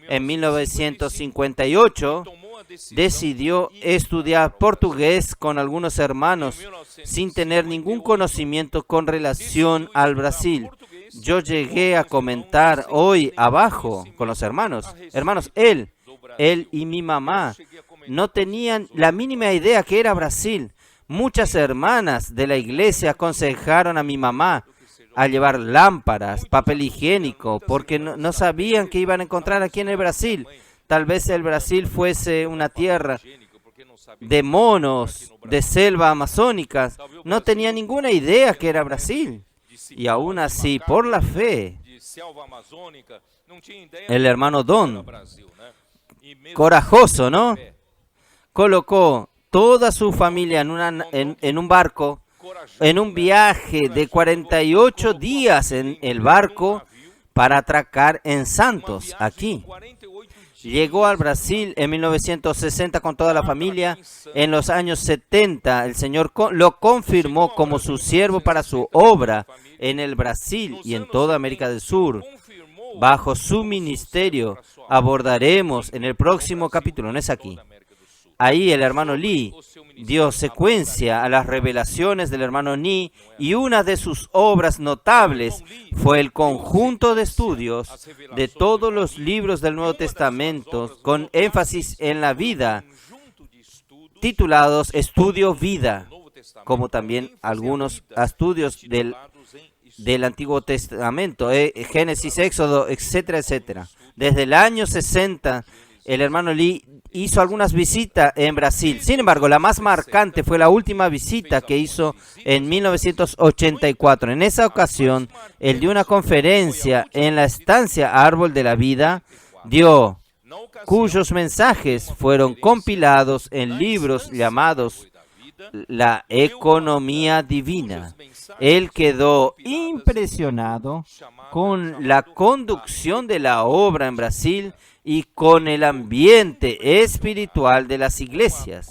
En 1958 decidió estudiar portugués con algunos hermanos sin tener ningún conocimiento con relación al Brasil. Yo llegué a comentar hoy abajo con los hermanos, él y mi mamá no tenían la mínima idea que era Brasil. Muchas hermanas de la iglesia aconsejaron a mi mamá a llevar lámparas, papel higiénico, porque no sabían que iban a encontrar aquí en el Brasil. Tal vez el Brasil fuese una tierra de monos, de selva amazónicas. No tenía ninguna idea que era Brasil. Y aún así, por la fe, el hermano Don, corajoso, ¿no? Colocó toda su familia en un barco, en un viaje de 48 días en el barco para atracar en Santos, aquí. Llegó al Brasil en 1960 con toda la familia. En los años 70, el Señor lo confirmó como su siervo para su obra en el Brasil y en toda América del Sur. Bajo su ministerio abordaremos en el próximo capítulo, no es aquí. Ahí el hermano Lee dio secuencia a las revelaciones del hermano Ni, y una de sus obras notables fue el conjunto de estudios de todos los libros del Nuevo Testamento con énfasis en la vida, titulados Estudio Vida, como también algunos estudios del Antiguo Testamento, Génesis, Éxodo, etcétera, etcétera. Desde el año 60, el hermano Lee hizo algunas visitas en Brasil. Sin embargo, la más marcante fue la última visita que hizo en 1984. En esa ocasión, él dio una conferencia en la estancia Árbol de la Vida, cuyos mensajes fueron compilados en libros llamados La Economía Divina. Él quedó impresionado con la conducción de la obra en Brasil y con el ambiente espiritual de las iglesias,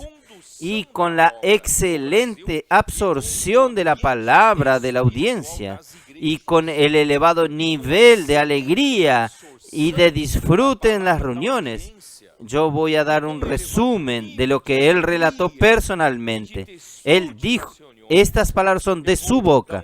y con la excelente absorción de la palabra de la audiencia, y con el elevado nivel de alegría y de disfrute en las reuniones. Yo voy a dar un resumen de lo que él relató personalmente. Él dijo, estas palabras son de su boca.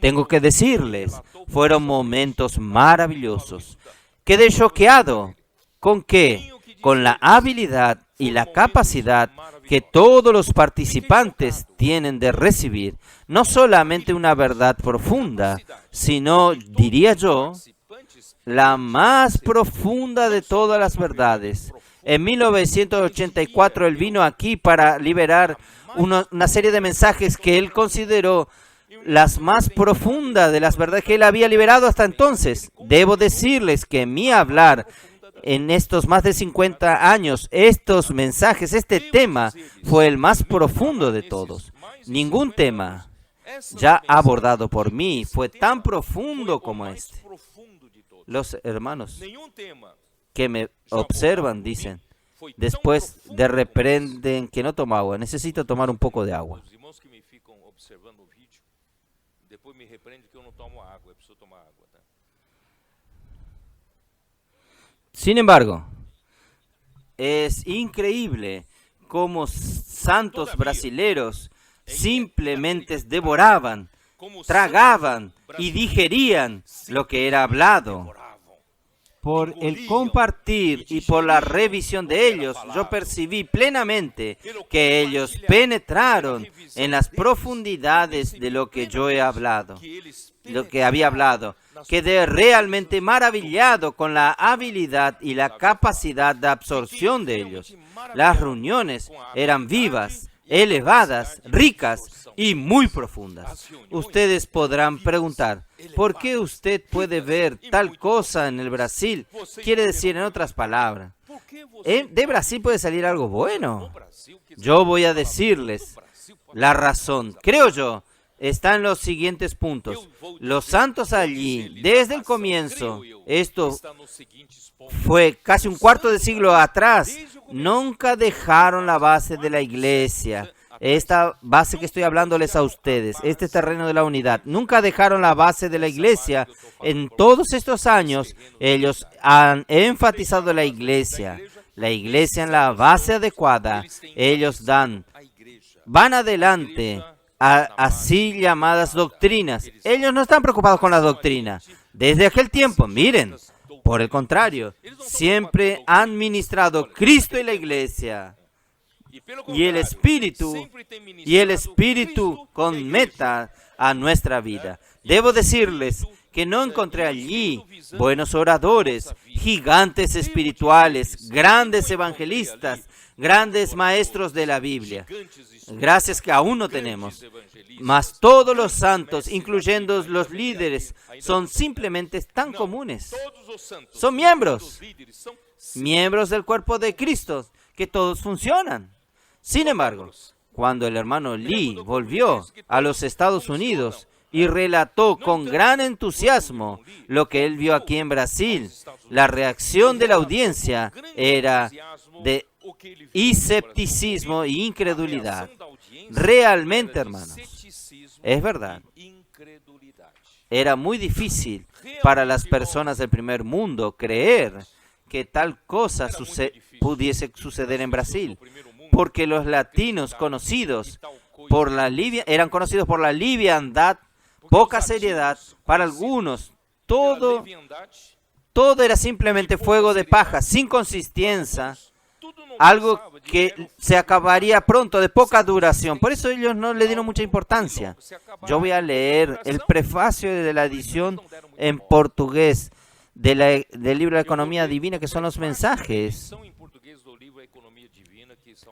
Tengo que decirles, fueron momentos maravillosos. Quedé choqueado. ¿Con qué? Con la habilidad y la capacidad que todos los participantes tienen de recibir no solamente una verdad profunda, sino, diría yo, la más profunda de todas las verdades. En 1984 él vino aquí para liberar una serie de mensajes que él consideró las más profundas de las verdades que él había liberado hasta entonces. Debo decirles que mi hablar en estos más de 50 años, estos mensajes, este tema fue el más profundo de todos. Ningún tema ya abordado por mí fue tan profundo como este. Los hermanos que me observan dicen, después de reprenden que no tomo agua, necesito tomar un poco de agua. Sin embargo, es increíble cómo santos brasileros simplemente devoraban, tragaban y digerían lo que era hablado. Por el compartir y por la revisión de ellos, yo percibí plenamente que ellos penetraron en las profundidades de lo que yo he hablado, lo que había hablado. Quedé realmente maravillado con la habilidad y la capacidad de absorción de ellos. Las reuniones eran vivas, elevadas, ricas y muy profundas. Ustedes podrán preguntar, ¿por qué usted puede ver tal cosa en el Brasil? Quiere decir, en otras palabras, ¿de Brasil puede salir algo bueno? Yo voy a decirles la razón, creo yo, está en los siguientes puntos. Los santos allí, desde el comienzo, esto fue casi un cuarto de siglo atrás, nunca dejaron la base de la iglesia, esta base que estoy hablándoles a ustedes, este terreno de la unidad. Nunca dejaron la base de la iglesia. En todos estos años, ellos han enfatizado la iglesia en la base adecuada. Ellos van adelante a así llamadas doctrinas. Ellos no están preocupados con la doctrina. Desde aquel tiempo, miren, por el contrario, siempre han ministrado Cristo y la iglesia. Y el Espíritu con meta a nuestra vida. Debo decirles que no encontré allí buenos oradores, gigantes espirituales, grandes evangelistas, grandes maestros de la Biblia. Gracias que aún no tenemos. Mas todos los santos, incluyendo los líderes, son simplemente tan comunes. Son miembros del cuerpo de Cristo, que todos funcionan. Sin embargo, cuando el hermano Lee volvió a los Estados Unidos y relató con gran entusiasmo lo que él vio aquí en Brasil, la reacción de la audiencia era de escepticismo e incredulidad. Realmente, hermanos, es verdad. Era muy difícil para las personas del primer mundo creer que tal cosa pudiese suceder en Brasil, porque los latinos eran conocidos por la liviandad, poca seriedad, para algunos todo era simplemente fuego de paja, sin consistencia, algo que se acabaría pronto, de poca duración. Por eso ellos no le dieron mucha importancia. Yo voy a leer el prefacio de la edición en portugués del libro de la Economía Divina, que son los mensajes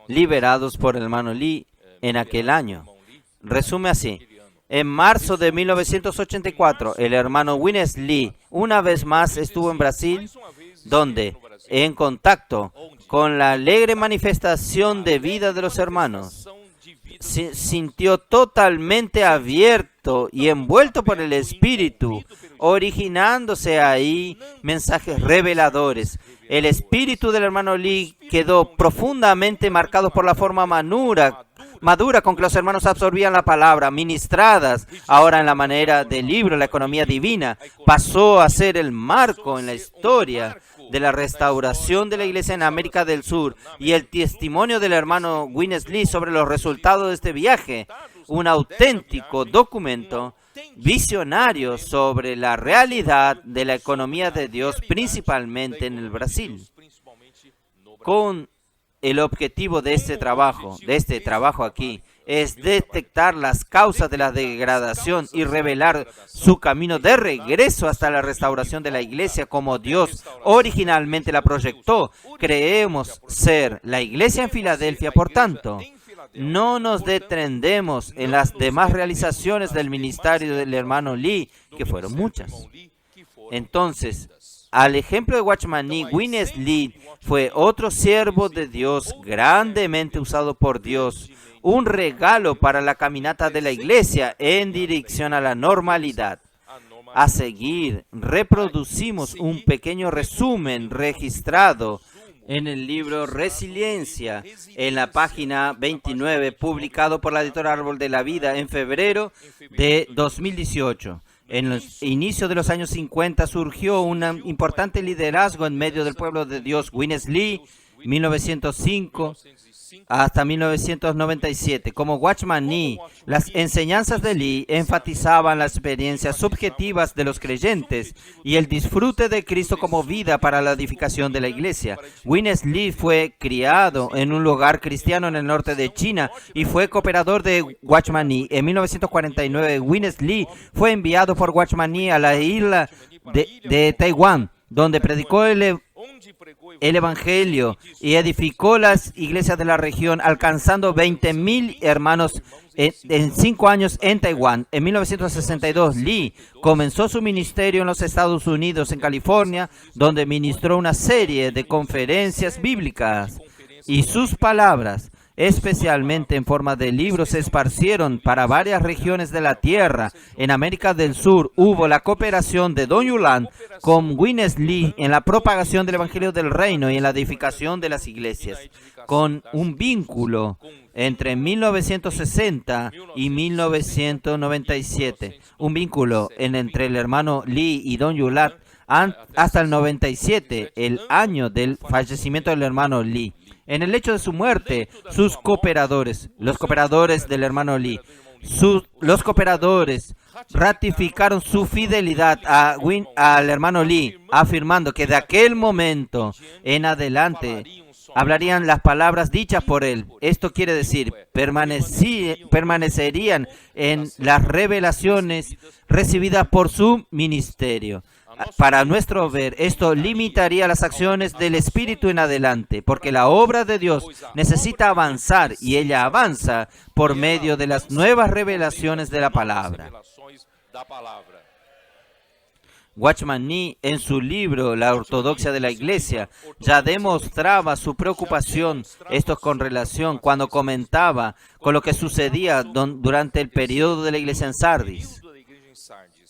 liberados por el hermano Lee en aquel año. Resume así. En marzo de 1984, el hermano Witness Lee una vez más estuvo en Brasil, donde, en contacto con la alegre manifestación de vida de los hermanos, sintió totalmente abierto y envuelto por el Espíritu, originándose ahí mensajes reveladores. El espíritu del hermano Lee quedó profundamente marcado por la forma madura con que los hermanos absorbían la palabra, ministradas ahora en la manera del libro La Economía Divina. Pasó a ser el marco en la historia de la restauración de la iglesia en América del Sur, y el testimonio del hermano Witness Lee sobre los resultados de este viaje, un auténtico documento visionario sobre la realidad de la economía de Dios, principalmente en el Brasil. Con el objetivo de este trabajo aquí, es detectar las causas de la degradación y revelar su camino de regreso hasta la restauración de la iglesia como Dios originalmente la proyectó. Creemos ser la iglesia en Filadelfia, por tanto, no nos detendemos en las demás realizaciones del ministerio del hermano Lee, que fueron muchas. Entonces, al ejemplo de Watchman Nee, Witness Lee fue otro siervo de Dios grandemente usado por Dios, un regalo para la caminata de la iglesia en dirección a la normalidad. A seguir, reproducimos un pequeño resumen registrado en el libro Resiliencia, en la página 29, publicado por la editora Árbol de la Vida en febrero de 2018. En los inicios de los años 50 surgió un importante liderazgo en medio del pueblo de Dios. Witness Lee, 1905 hasta 1997. Como Watchman Nee, las enseñanzas de Lee enfatizaban las experiencias subjetivas de los creyentes y el disfrute de Cristo como vida para la edificación de la iglesia. Witness Lee fue criado en un hogar cristiano en el norte de China y fue cooperador de Watchman Nee. En 1949, Witness Lee fue enviado por Watchman Nee a la isla de Taiwán, donde predicó el Evangelio y edificó las iglesias de la región, alcanzando 20,000 hermanos en 5 años en Taiwán. En 1962, Lee comenzó su ministerio en los Estados Unidos, en California, donde ministró una serie de conferencias bíblicas, y sus palabras especialmente en forma de libros, se esparcieron para varias regiones de la tierra. En América del Sur hubo la cooperación de Don Yulan con Witness Lee en la propagación del Evangelio del Reino y en la edificación de las iglesias, con un vínculo entre 1960 y 1997, un vínculo entre el hermano Lee y Don Yulan hasta el 97, el año del fallecimiento del hermano Lee. En el hecho de su muerte, sus cooperadores, los cooperadores del hermano Lee, los cooperadores ratificaron su fidelidad al hermano Lee, afirmando que de aquel momento en adelante hablarían las palabras dichas por él. Esto quiere decir, permanecerían en las revelaciones recibidas por su ministerio. Para nuestro ver, esto limitaría las acciones del Espíritu en adelante, porque la obra de Dios necesita avanzar y ella avanza por medio de las nuevas revelaciones de la palabra. Watchman Nee, en su libro La Ortodoxia de la Iglesia, ya demostraba su preocupación, esto con relación, cuando comentaba con lo que sucedía durante el periodo de la iglesia en Sardis.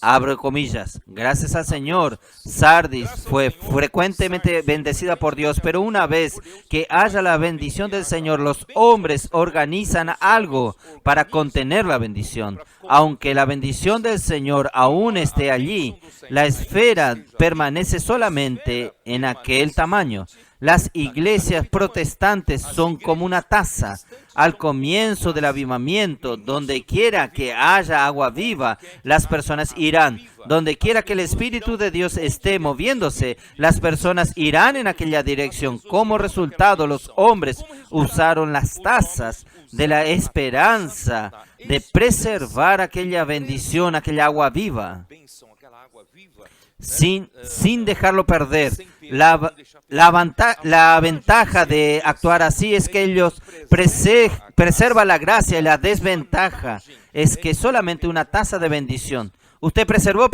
Abro comillas, gracias al Señor, Sardis fue frecuentemente bendecida por Dios, pero una vez que haya la bendición del Señor, los hombres organizan algo para contener la bendición. Aunque la bendición del Señor aún esté allí, la esfera permanece solamente en aquel tamaño. Las iglesias protestantes son como una taza. Al comienzo del avivamiento, donde quiera que haya agua viva, las personas irán. Donde quiera que el Espíritu de Dios esté moviéndose, las personas irán en aquella dirección. Como resultado, los hombres usaron las tazas de la esperanza de preservar aquella bendición, aquella agua viva, sin dejarlo perder. La ventaja de actuar así es que ellos preservan la gracia, y la desventaja es que solamente una taza de bendición. Usted preservó,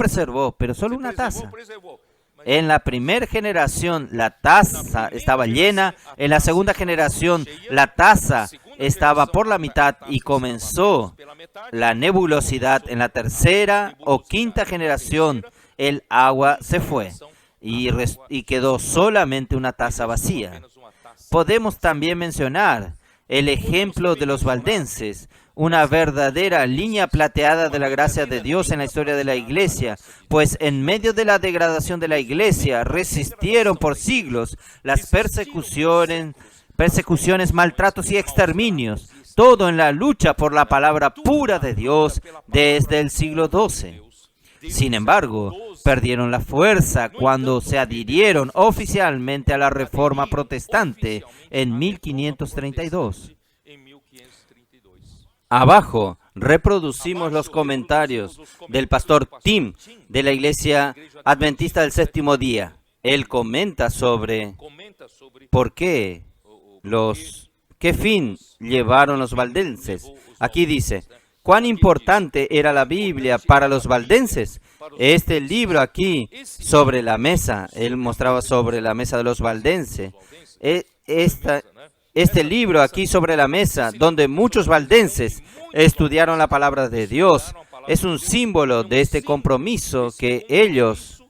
pero solo una taza. En la primera generación la taza estaba llena, en la segunda generación la taza estaba por la mitad y comenzó la nebulosidad. En la tercera o quinta generación el agua se fue y quedó solamente una taza vacía. Podemos también mencionar el ejemplo de los valdenses, una verdadera línea plateada de la gracia de Dios en la historia de la iglesia, pues en medio de la degradación de la iglesia resistieron por siglos las persecuciones, maltratos y exterminios, todo en la lucha por la palabra pura de Dios desde el siglo XII. Sin embargo, perdieron la fuerza cuando se adhirieron oficialmente a la Reforma Protestante en 1532. Abajo reproducimos los comentarios del pastor Tim de la Iglesia Adventista del Séptimo Día. Él comenta sobre por qué qué fin llevaron los valdenses. Aquí dice: ¿cuán importante era la Biblia para los valdenses? Este libro aquí sobre la mesa, él mostraba sobre la mesa de los valdenses. Este libro aquí sobre la mesa, donde muchos valdenses estudiaron la palabra de Dios, es un símbolo de este compromiso que ellos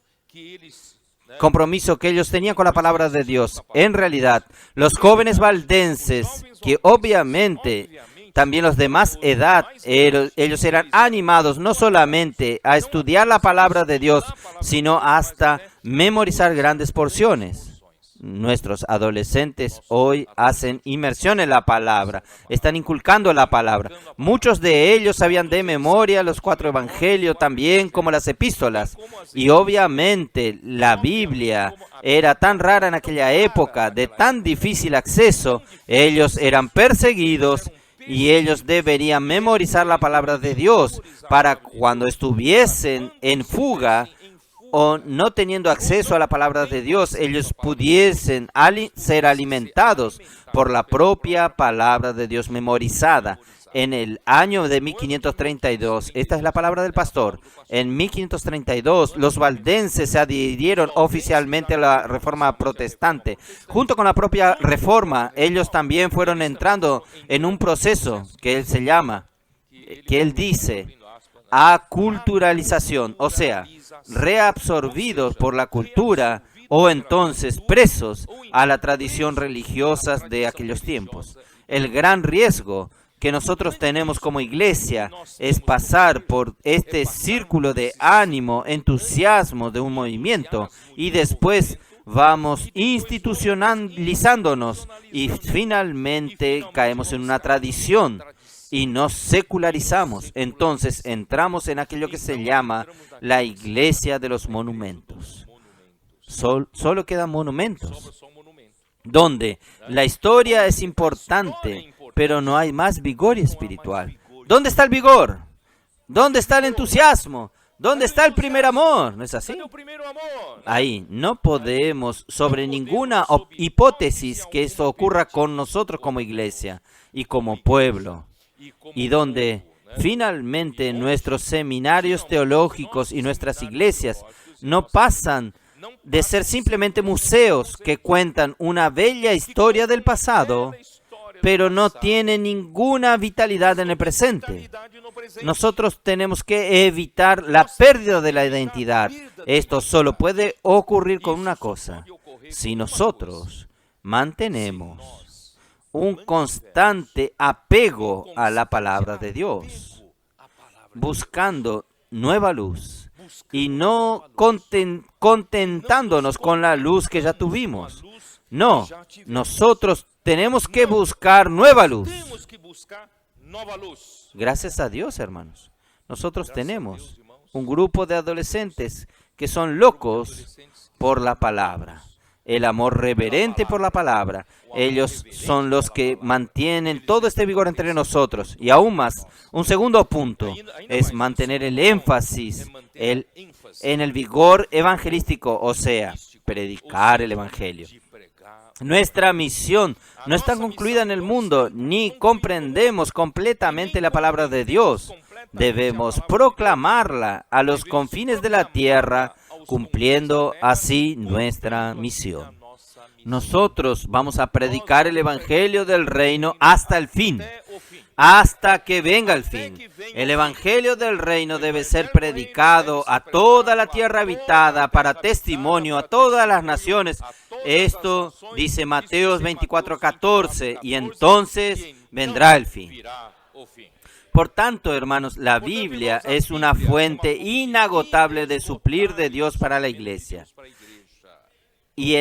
tenían con la palabra de Dios. En realidad, los jóvenes valdenses, que obviamente también los de más edad, ellos eran animados no solamente a estudiar la palabra de Dios, sino hasta memorizar grandes porciones. Nuestros adolescentes hoy hacen inmersión en la palabra, están inculcando la palabra. Muchos de ellos sabían de memoria los 4 evangelios, también como las epístolas. Y obviamente la Biblia era tan rara en aquella época, de tan difícil acceso, ellos eran perseguidos y ellos deberían memorizar la palabra de Dios para cuando estuviesen en fuga o no teniendo acceso a la palabra de Dios, ellos pudiesen ser alimentados por la propia palabra de Dios memorizada. En el año de 1532, esta es la palabra del pastor, en 1532 los valdenses se adhirieron oficialmente a la reforma protestante. Junto con la propia reforma, ellos también fueron entrando en un proceso que él se llama, que él dice, aculturalización, o sea, reabsorbidos por la cultura o entonces presos a la tradición religiosa de aquellos tiempos. El gran riesgo que nosotros tenemos como iglesia es pasar por este círculo de ánimo, entusiasmo de un movimiento y después vamos institucionalizándonos y finalmente caemos en una tradición y nos secularizamos. Entonces entramos en aquello que se llama la iglesia de los monumentos. Solo quedan monumentos, donde la historia es importante, pero no hay más vigor espiritual. ¿Dónde está el vigor? ¿Dónde está el entusiasmo? ¿Dónde está el primer amor? ¿No es así? Ahí no podemos, sobre ninguna hipótesis, que esto ocurra con nosotros como iglesia y como pueblo. Y donde finalmente nuestros seminarios teológicos y nuestras iglesias no pasan de ser simplemente museos que cuentan una bella historia del pasado, pero no tienen ninguna vitalidad en el presente. Nosotros tenemos que evitar la pérdida de la identidad. Esto solo puede ocurrir con una cosa: si nosotros mantenemos un constante apego a la palabra de Dios, buscando nueva luz y no contentándonos con la luz que ya tuvimos. No, nosotros tenemos que buscar nueva luz. Gracias a Dios, hermanos. Nosotros tenemos un grupo de adolescentes que son locos por la palabra. El amor reverente por la palabra. Ellos son los que mantienen todo este vigor entre nosotros. Y aún más, un segundo punto es mantener el énfasis en el vigor evangelístico, o sea, predicar el evangelio. Nuestra misión no está concluida en el mundo, ni comprendemos completamente la palabra de Dios. Debemos proclamarla a los confines de la tierra, cumpliendo así nuestra misión. Nosotros vamos a predicar el evangelio del reino hasta el fin, hasta que venga el fin. El evangelio del reino debe ser predicado a toda la tierra habitada para testimonio a todas las naciones. Esto dice Mateo 24:14, y entonces vendrá el fin. Por tanto, hermanos, la Biblia es una fuente inagotable de suplir de Dios para la iglesia. Y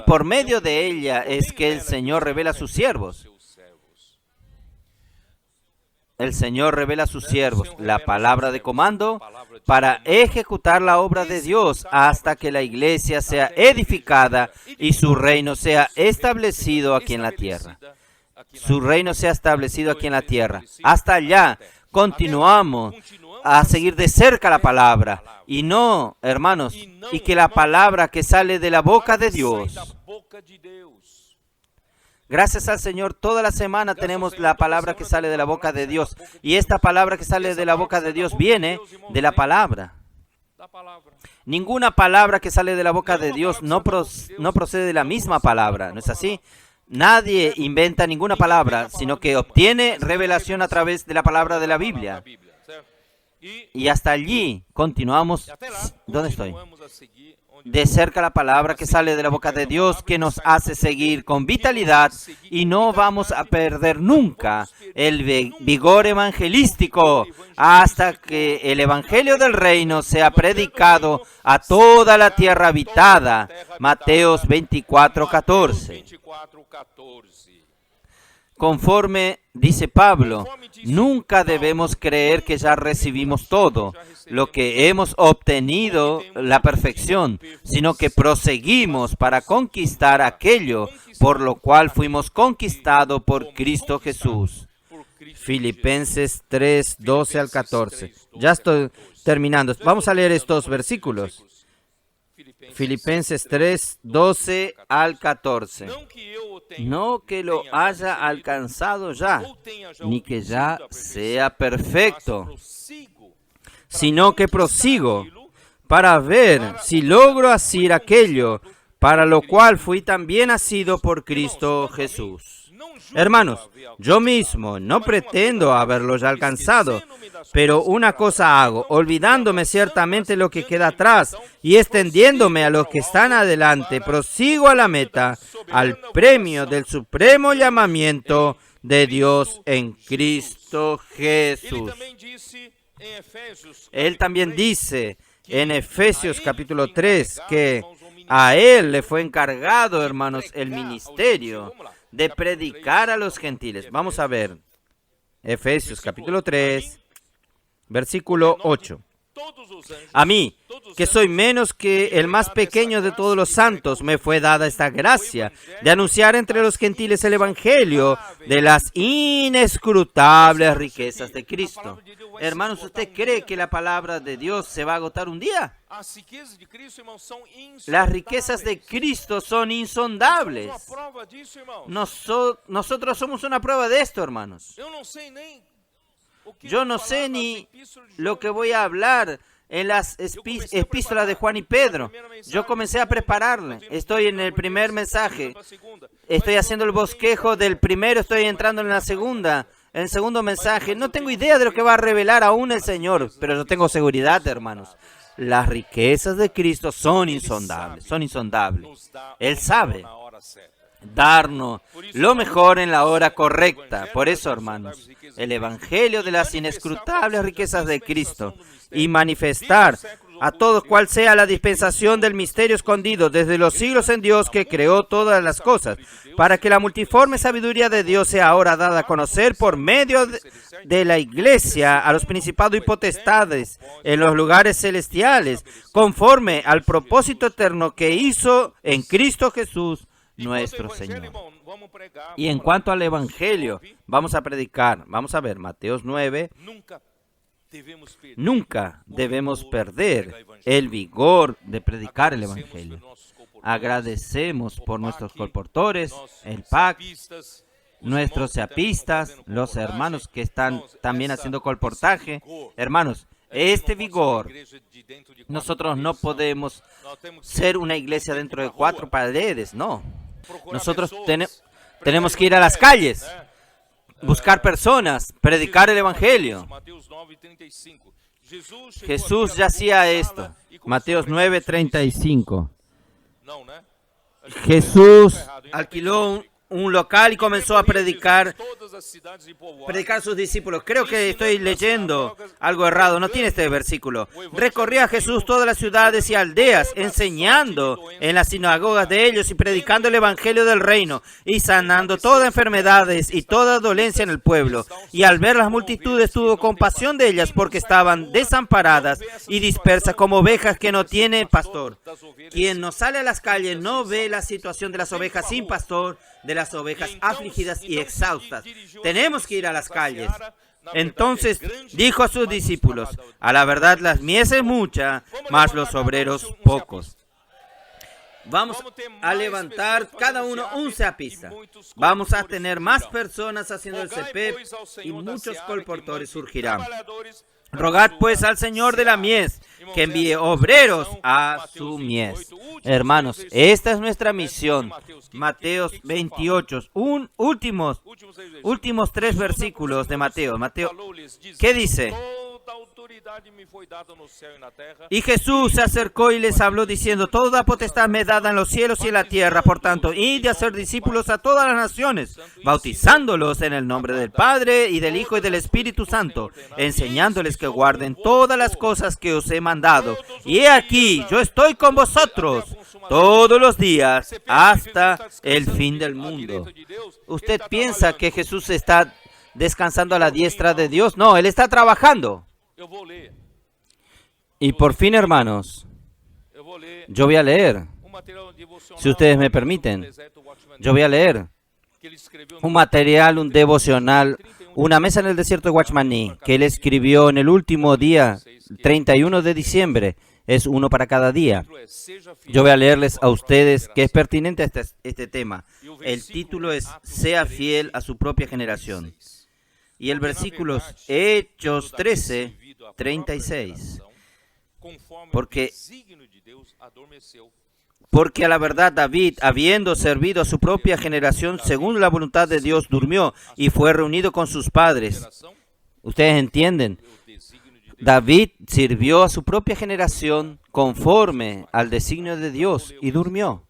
por medio de ella es que el Señor revela a sus siervos. El Señor revela a sus siervos la palabra de comando para ejecutar la obra de Dios hasta que la iglesia sea edificada y su reino sea establecido aquí en la tierra. Su reino sea establecido aquí en la tierra. Hasta allá continuamos a seguir de cerca la palabra. Y no, hermanos, y que la palabra que sale de la boca de Dios. Gracias al Señor, toda la semana tenemos la palabra que sale de la boca de Dios. Y esta palabra que sale de la boca de Dios viene de la palabra. Ninguna palabra que sale de la boca de Dios no procede de la misma palabra, ¿no es así? Nadie inventa ninguna palabra, sino que obtiene revelación a través de la palabra de la Biblia. Y hasta allí continuamos. ¿Dónde estoy? De cerca la palabra que sale de la boca de Dios, que nos hace seguir con vitalidad, y no vamos a perder nunca el vigor evangelístico hasta que el evangelio del reino sea predicado a toda la tierra habitada. Mateos 24:14. Conforme dice Pablo, nunca debemos creer que ya recibimos todo, lo que hemos obtenido, la perfección, sino que proseguimos para conquistar aquello por lo cual fuimos conquistados por Cristo Jesús. Filipenses 3:12 al 14. Ya estoy terminando. Vamos a leer estos versículos. Filipenses 3, 12 al 14. No que lo haya alcanzado ya, ni que ya sea perfecto, sino que prosigo para ver si logro hacer aquello para lo cual fui también nacido por Cristo Jesús. Hermanos, yo mismo no pretendo haberlo ya alcanzado, pero una cosa hago, olvidándome ciertamente lo que queda atrás y extendiéndome a los que están adelante, prosigo a la meta, al premio del supremo llamamiento de Dios en Cristo Jesús. Él también dice en Efesios capítulo 3 que a Él le fue encargado, hermanos, el ministerio de predicar a los gentiles. Vamos a ver, Efesios capítulo 3, versículo 8. A mí, que soy menos que el más pequeño de todos los santos, me fue dada esta gracia de anunciar entre los gentiles el evangelio de las inescrutables riquezas de Cristo. Hermanos, ¿usted cree que la palabra de Dios se va a agotar un día? Las riquezas de Cristo son insondables. Nosotros somos una prueba de esto, hermanos. Yo no sé ni lo que voy a hablar en las epístolas de Juan y Pedro. Yo comencé a prepararle. Estoy en el primer mensaje. Estoy haciendo el bosquejo del primero. Estoy entrando en la segunda. En el segundo mensaje. No tengo idea de lo que va a revelar aún el Señor. Pero yo tengo seguridad, hermanos. Las riquezas de Cristo son insondables. Son insondables. Él sabe darnos lo mejor en la hora correcta. Por eso, hermanos, el evangelio de las inescrutables riquezas de Cristo y manifestar a todos cuál sea la dispensación del misterio escondido desde los siglos en Dios que creó todas las cosas, para que la multiforme sabiduría de Dios sea ahora dada a conocer por medio de la Iglesia a los principados y potestades en los lugares celestiales, conforme al propósito eterno que hizo en Cristo Jesús, nuestro Señor. Y en cuanto al Evangelio, vamos a predicar, vamos a ver Mateos 9, nunca debemos perder el vigor de predicar el Evangelio. Agradecemos por nuestros colportores, el PAC, nuestros seapistas, los hermanos que están también haciendo colportaje. Hermanos, este vigor, nosotros no podemos ser una iglesia dentro de 4 paredes, no. Nosotros tenemos que ir a las calles, buscar personas, predicar el Evangelio. Jesús ya hacía esto. Mateos 9:35. Jesús alquiló un local y comenzó a predicar a sus discípulos. Creo que estoy leyendo algo errado, no tiene este versículo. Recorría Jesús todas las ciudades y aldeas, enseñando en las sinagogas de ellos y predicando el evangelio del reino y sanando todas enfermedades y toda dolencia en el pueblo. Y al ver las multitudes tuvo compasión de ellas porque estaban desamparadas y dispersas como ovejas que no tienen pastor. Quien no sale a las calles no ve la situación de las ovejas sin pastor, de las ovejas afligidas y exhaustas. Tenemos que ir a las calles. Entonces dijo a sus discípulos: a la verdad las mies es mucha, mas los obreros pocos. Vamos a levantar cada uno un seapista. Vamos a tener más personas haciendo el CP y muchos colportores surgirán. Rogad pues al Señor de la mies que envíe obreros a su mies. Hermanos, esta es nuestra misión. Mateos 28, últimos 3 versículos de Mateo. ¿Qué dice? Y Jesús se acercó y les habló diciendo: toda potestad me es dada en los cielos y en la tierra, por tanto, id de hacer discípulos a todas las naciones, bautizándolos en el nombre del Padre y del Hijo y del Espíritu Santo, enseñándoles que guarden todas las cosas que os he mandado. Y he aquí, yo estoy con vosotros todos los días hasta el fin del mundo. ¿Usted piensa que Jesús está descansando a la diestra de Dios? No, Él está trabajando. Y por fin, hermanos, yo voy a leer, si ustedes me permiten, yo voy a leer un material, un devocional, una mesa en el desierto de Watchman Nee, que él escribió en el último día, 31 de diciembre, es uno para cada día. título é Seja Fiel Yo voy a leerles à a própria ustedes que es geração. pertinente este tema. E o El versículo título es Atos Sea 13, fiel a su propia generación. 36. Y el Porque, na versículo verdade, Hechos quando Davi 13, servido à própria 36. geração, conforme Porque- o desígnio de Deus adormeceu. Porque a la verdad David, habiendo servido a su propia generación según la voluntad de Dios, durmió y fue reunido con sus padres. Geração, Ustedes entienden, o desígnio de Deus. David sirvió a su propia generación conforme al designio de Dios y durmió.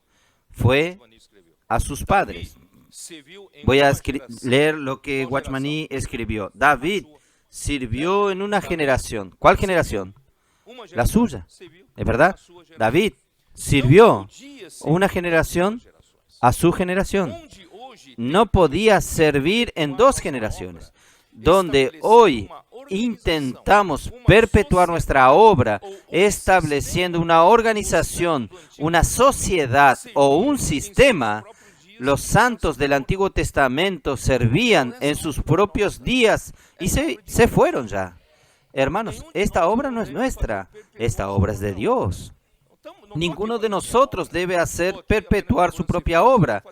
Fue Watchman escreveu. a sus padres. Serviu em Voy a uma geração. leer lo que Watchmaní escribió. David sirvió en una generación. ¿Cuál generación? Uma La geração suya. serviu ¿Es verdad? a sua geração. David Não sirvió podia servir una a generación duas gerações. a su generación. Onde hoje No podía servir en dos generaciones. Donde hoy intentamos perpetuar nuestra obra estableciendo una organización, una sociedad o un sistema, los santos del Antiguo Testamento servían en sus propios días y se fueron ya. Hermanos, esta obra no es nuestra, esta obra es de Dios. Ninguno de nosotros debe hacer perpetuar su propia obra.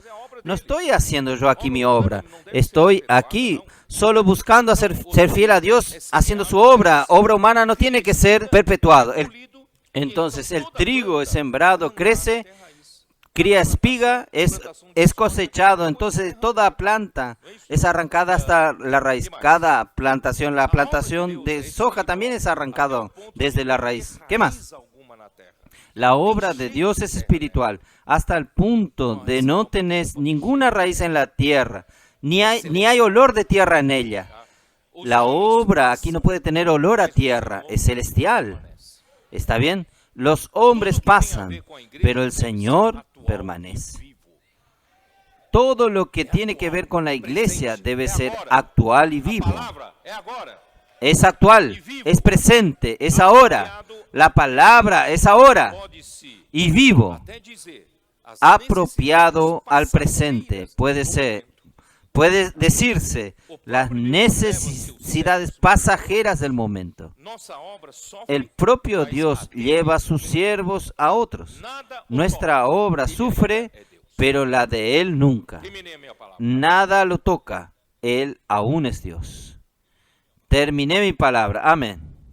No estoy haciendo yo aquí mi obra. Estoy aquí solo buscando ser fiel a Dios, haciendo su obra. Obra humana no tiene que ser perpetuado. Entonces el trigo es sembrado, crece, cría espiga, es cosechado. Entonces toda planta es arrancada hasta la raíz. Cada plantación, la plantación de soja también es arrancado desde la raíz. ¿Qué más? La obra de Dios es espiritual, hasta el punto de no tener ninguna raíz en la tierra, ni hay olor de tierra en ella. La obra aquí no puede tener olor a tierra, es celestial. ¿Está bien? Los hombres pasan, pero el Señor permanece. Todo lo que tiene que ver con la iglesia debe ser actual y vivo. Es actual, es presente, es ahora. La palabra es ahora y vivo, apropiado al presente. Puede decirse las necesidades pasajeras del momento. El propio Dios lleva a sus siervos a otros. Nuestra obra sufre, pero la de Él nunca. Nada lo toca. Él aún es Dios. Terminé mi palabra. Amén.